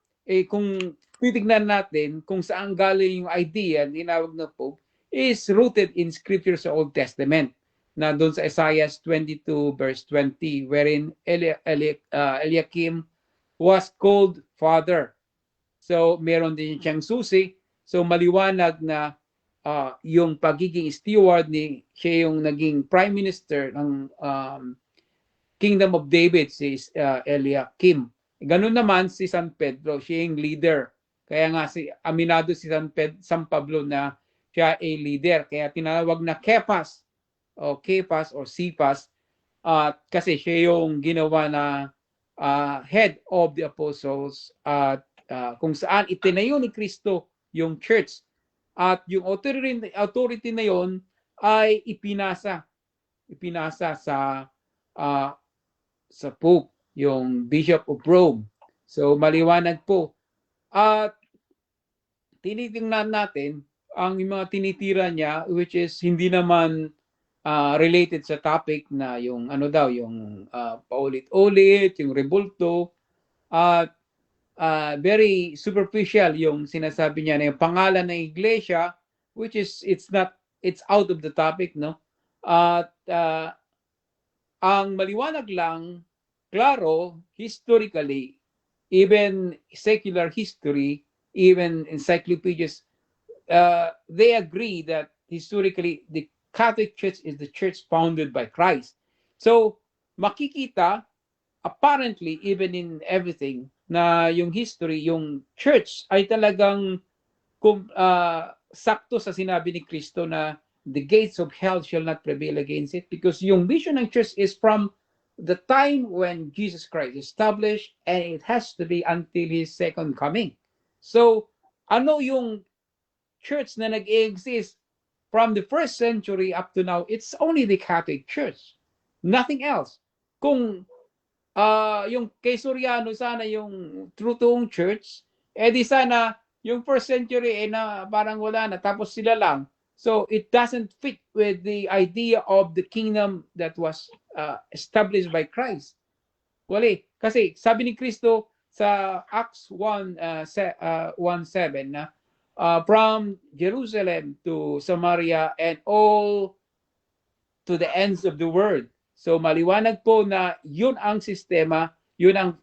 Kung titignan natin kung saan galing yung idea, tinawag na Pope, is rooted in Scripture sa Old Testament. Na doon sa Isaiah 22 verse 20 wherein Eliakim was called father. So meron din siyang susi. So maliwanag na yung pagiging steward siya yung naging prime minister ng Kingdom of David, si Eliakim. Ganun naman si San Pedro, siya yung leader. Kaya nga aminado si San Pablo na siya ay leader. Kaya tinawag na Kephas o Cephas or Cephas kasi siya yung ginawa na head of the apostles at kung saan itinayo ni Kristo yung church at yung authority na yon ay ipinasa sa Pope, yung Bishop of Rome. So maliwanag po. At tinitingnan natin ang mga tinitira niya, which is hindi naman related sa topic na yung yung paulit-ulit, yung rebulto, at very superficial yung sinasabi niya na yung pangalan ng iglesia, which is it's out of the topic, no? At ang maliwanag lang, klaro, historically, even secular history, even encyclopedias, they agree that historically the Catholic Church is the church founded by Christ. So, makikita, apparently, even in everything, na yung history, yung church ay talagang sakto sa sinabi ni Kristo na the gates of hell shall not prevail against it, because yung vision ng church is from the time when Jesus Christ established, and it has to be until His second coming. So, ano yung church na nag-exist from the first century up to now? It's only the Catholic Church, nothing else. Kung yung kay Soriano sana yung trutoong church, di sana yung first century na parang wala na, tapos sila lang. So it doesn't fit with the idea of the kingdom that was established by Christ. Wali. Kasi sabi ni Kristo sa Acts 1:7 na from Jerusalem to Samaria and all to the ends of the world. So maliwanag po na yun ang sistema, yun ang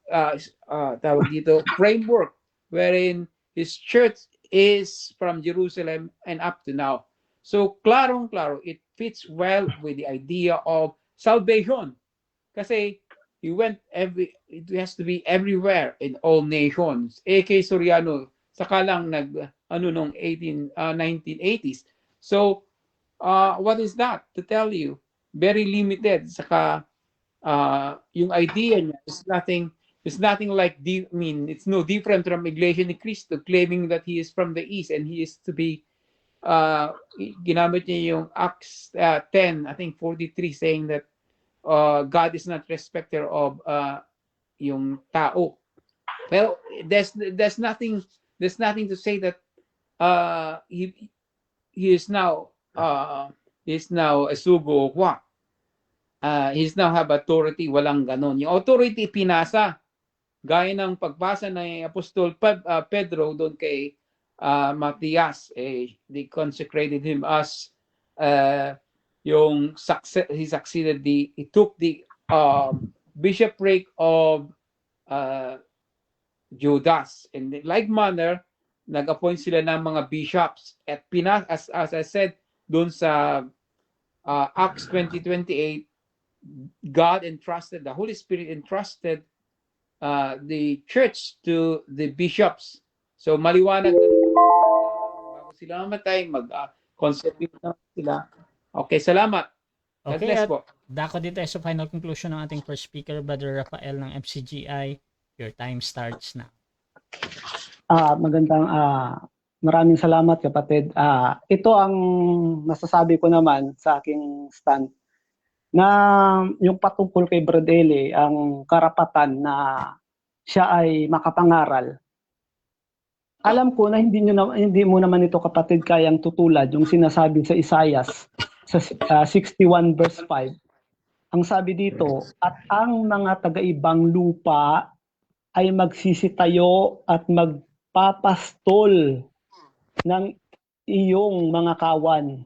tawag dito, framework wherein His church is from Jerusalem and up to now. So klarong-klaro, it fits well with the idea of salvation. Kasi it has to be everywhere in all nations. Kay Soriano, saka lang nung 1980s. So, what is that to tell you? Very limited. Saka, yung idea niya is nothing like, it's no different from Iglesia ni Cristo claiming that He is from the East and He is to be, ginamit niya yung Acts 10, I think 43, saying that God is not respecter of yung tao. Well, there's nothing to say that he is now a sugo or what. He's now have authority, walang ganon. Yung authority pinasa gaya ng pagbasa ng Apostol Pedro doon kay Matias, they consecrated him as he succeeded he took the bishopric of Judas. In like manner, nag-appoint sila ng mga bishops at as I said doon sa Acts 20:28, God entrusted, the Holy Spirit entrusted the church to the bishops. So maliwanag bago sila mamatay, mag-consecrate na sila. Okay, salamat. God Okay, bless at po. dako dito sa final conclusion ng ating first speaker, Brother Rafael ng FCGI. Your time starts now. Maraming salamat kapatid. Ito ang masasabi ko naman sa aking stand na yung patungkol kay Bradley, ang karapatan na siya ay makapangaral. Alam ko na hindi mo naman ito kapatid kayang tutulad yung sinasabi sa Isaias sa 61 verse 5. Ang sabi dito, at ang mga taga-ibang lupa ay magsisitayo at magpapastol ng iyong mga kawan.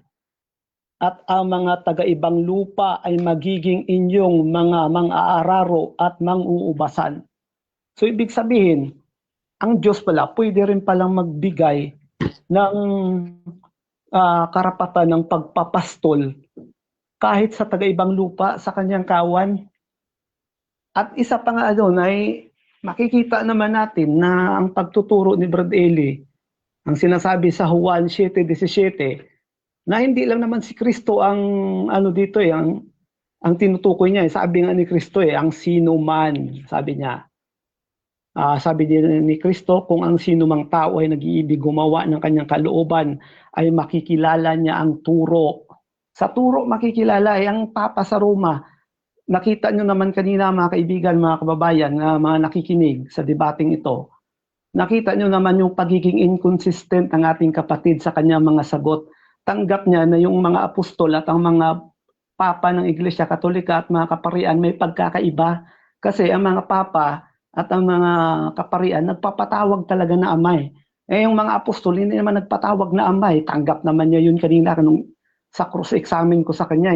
At ang mga taga-ibang lupa ay magiging inyong mga mang-aararo at mang-uubasan. So ibig sabihin, ang Diyos pala pwede rin palang magbigay ng karapatan ng pagpapastol kahit sa taga-ibang lupa sa kanyang kawan. At isa pa nga doon ay makikita naman natin na ang pagtuturo ni Brad Eli, ang sinasabi sa Juan 7:17, na hindi lang naman si Kristo ang dito ang tinutukoy niya. Sabi nga ni Kristo ang sino man, sabi niya. Sabi din ni Kristo, kung ang sino mang tao ay nag-iibig gumawa ng kanyang kalooban, ay makikilala niya ang turo. Sa turo makikilala ang Papa sa Roma. Nakita nyo naman kanina mga kaibigan, mga kababayan, mga nakikinig sa debating ito. Nakita nyo naman yung pagiging inconsistent ng ating kapatid sa kanyang mga sagot. Tanggap niya na yung mga apostol at ang mga papa ng Iglesia Katolika at mga kaparian may pagkakaiba. Kasi ang mga papa at ang mga kaparian nagpapatawag talaga na amay. Yung mga apostol hindi naman nagpatawag na amay. Tanggap naman niya yun kanina nung sa cross-examine ko sa kanya.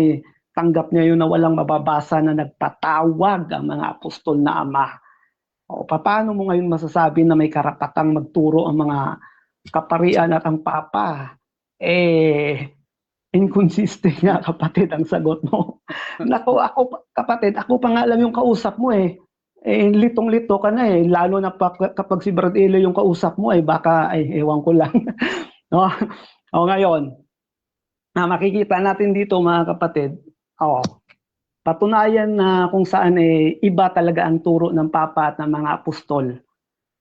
Tanggap niya yun na walang mababasa na nagpatawag ang mga apostol na ama. O, paano mo ngayon masasabi na may karapatang magturo ang mga kaparian at ang papa? Inconsistent nga kapatid ang sagot mo. Nako, ako kapatid, ako pa nga lang yung kausap mo litong-lito ka na lalo na kapag si Brad Eli yung kausap mo baka ewan ko lang. No? O ngayon, makikita natin dito mga kapatid, patunayan na kung saan iba talaga ang turo ng papa at ng mga apostol.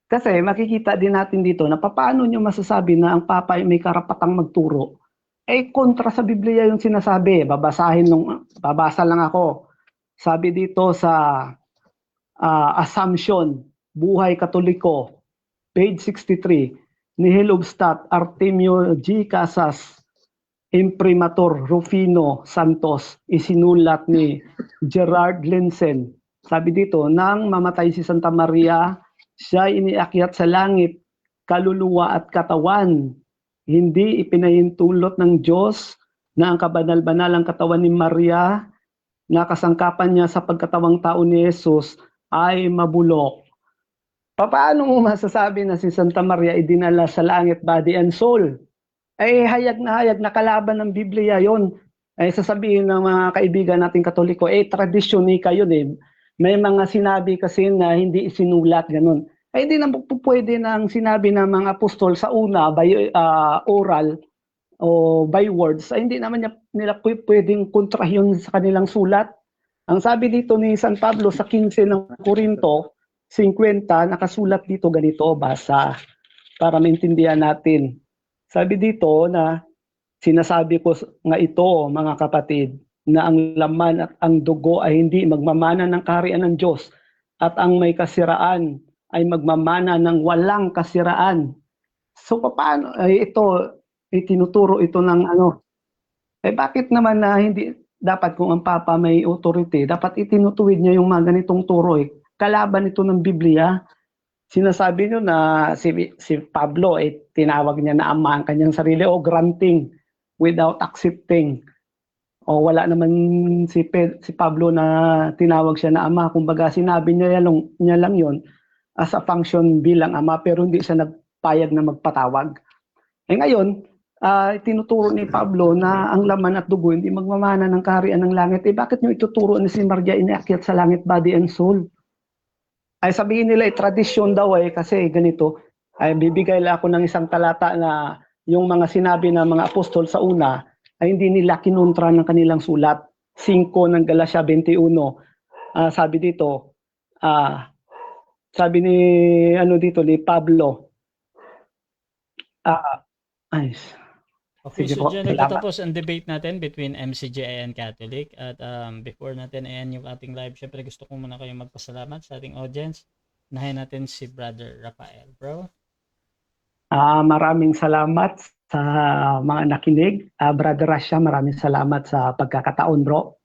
Kasi makikita din natin dito na paano nyo masasabi na ang Papa ay may karapatang magturo. Kontra sa Biblia yung sinasabi. Babasa lang ako. Sabi dito sa Assumption, Buhay Katoliko, page 63, Nihil obstat Artemio G. Casas, Imprimatur Rufino Santos, isinulat ni Gerard Lensen. Sabi dito, nang mamatay si Santa Maria, siya iniakyat sa langit, kaluluwa at katawan. Hindi ipinahintulot ng Diyos na ang kabanal-banalang katawan ni Maria na kasangkapan niya sa pagkatawang tao ni Jesus ay mabulok. Paano mo masasabi na si Santa Maria ay dinala sa langit body and soul? Hayag na kalaban ng Biblia yon. Sasabihin ng mga kaibigan nating Katoliko, tradisyon ni kayo May mga sinabi kasi na hindi isinulat, ganun. Hindi na pwede na ang sinabi ng mga apostol sa una by oral o by words. Hindi naman nila pwedeng kontra yun sa kanilang sulat. Ang sabi dito ni San Pablo sa 15 ng Korinto, 50, nakasulat dito ganito, basa, para maintindihan natin. Sabi dito na sinasabi ko nga ito, mga kapatid, na ang laman at ang dugo ay hindi magmamana ng kaharian ng Diyos at ang may kasiraan ay magmamana ng walang kasiraan. So paano tinuturo ito ng bakit naman na hindi dapat kung ang Papa may authority, dapat itinutuwid niya yung mga ganitong turo kalaban ito ng Biblia. Sinasabi nyo na si Pablo tinawag niya na ama ang kanyang sarili o granting without accepting. O wala naman si Pablo na tinawag siya na ama. Kumbaga sinabi niya lang yon as a function bilang ama pero hindi siya nagpayag na magpatawag. Ngayon, tinuturo ni Pablo na ang laman at dugo hindi magmamana ng kaharian ng langit. Bakit nyo ituturo na si Maria inaakyat sa langit body and soul? Ay sabihin nila tradisyon daw kasi ganito, ay bibigay lang ako ng isang talata na yung mga sinabi ng mga apostol sa una ay hindi nila kinontra ng kanilang sulat. 5 ng Galacia 21. Sabi dito, sabi ni Pablo, Okay, sige so po, dyan salamat. nagtatapos ang debate natin between MCGI and Catholic. At before natin ayan yung ating live, syempre gusto ko muna kayong magpasalamat sa ating audience. Nahin natin si Brother Rafael, bro. Maraming salamat sa mga nakinig. Brother Rasha, maraming salamat sa pagkakataon, bro.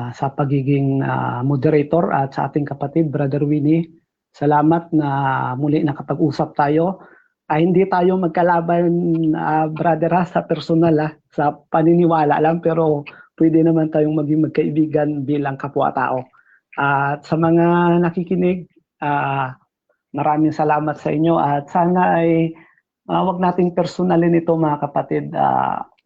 Sa pagiging moderator at sa ating kapatid, Brother Winnie. Salamat na muli nakapag-usap tayo. Hindi tayo magkalaban, Brother Ras, sa personal, sa paniniwala lang, pero pwede naman tayong maging magkaibigan bilang kapwa-tao. At sa mga nakikinig, maraming salamat sa inyo at sana ay wag nating personalin ito mga kapatid.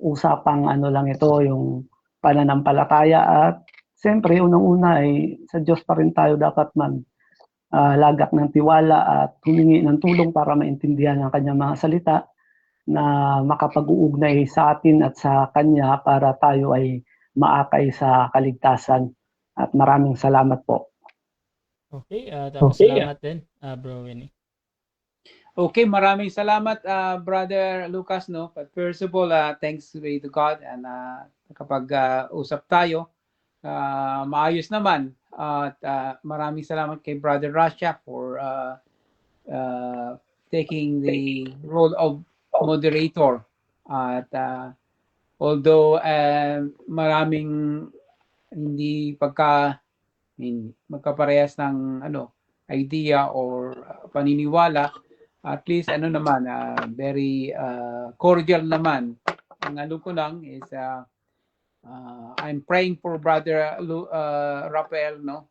Usapang lang ito, yung pananampalataya at siyempre unang-una ay sa Diyos pa rin tayo dapat lagak ng tiwala at humingi ng tulong para maintindihan ang kanyang mga salita na makapag-uugnay sa atin at sa kanya para tayo ay maakay sa kaligtasan. At maraming salamat po. Okay, salamat din, Bro Winnie. Okay, maraming salamat, Brother Lucas, no? But first of all, thanks be to God and kapag usap tayo, maayos naman. At maraming salamat kay Brother Rasha for taking the role of moderator. At although maraming hindi magkaparehas ng idea or paniniwala, at least naman very cordial naman. Ang ko lang is I'm praying for Brother Rafael, no?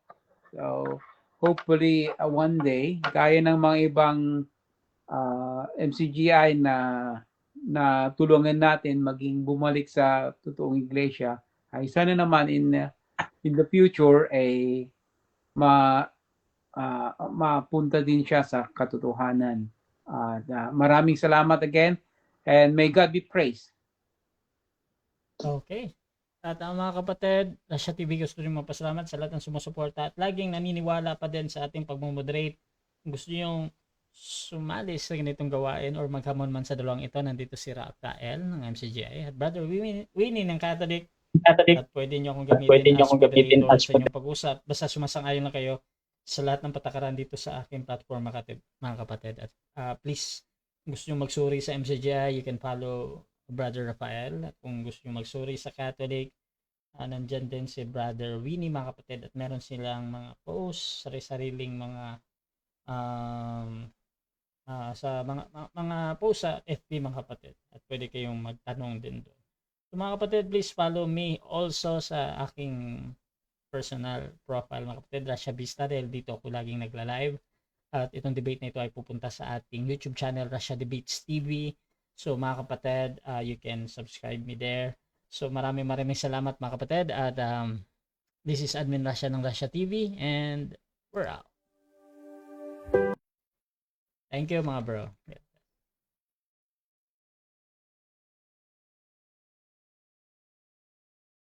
So hopefully one day kaya ng mga ibang MCGI na tulungan natin maging bumalik sa totoong iglesia, ay sana naman in the future ay mapunta din siya sa katotohanan. Maraming salamat again and may God be praised. Okay. At mga kapatid, Rasha TV gusto rin magpasalamat sa lahat ng sumusuporta at laging naniniwala pa din sa ating pagmumoderate. Kung gusto nyo sumali sa ganitong gawain or maghamon man sa dalawang ito, nandito si Rafael ng MCGI at Brother Winnie ng Catholic. At pwede nyo akong gamitin as sa inyong pag-usap. Basta sumasang-ayon lang kayo sa lahat ng patakaran dito sa aking platform, mga kapatid. At please, gusto nyo magsuri sa MCGI, you can follow Brother Rafael. At kung gusto nyo magsuri sa Catholic, nandyan din si Brother Winnie, mga kapatid. At meron silang mga posts, sariling mga sa mga posts sa FB, mga kapatid. At pwede kayong magtanong din doon. So mga kapatid, please follow me also sa aking personal profile, mga kapatid, Rasha Vista, dahil dito ako laging nagla-live. At itong debate na ito ay pupunta sa ating YouTube channel, Rasha Debates TV. So mga kapatid, you can subscribe me there. So maraming salamat, mga kapatid. At this is Admin Rasha ng Rasha TV and we're out. Thank you, mga bro.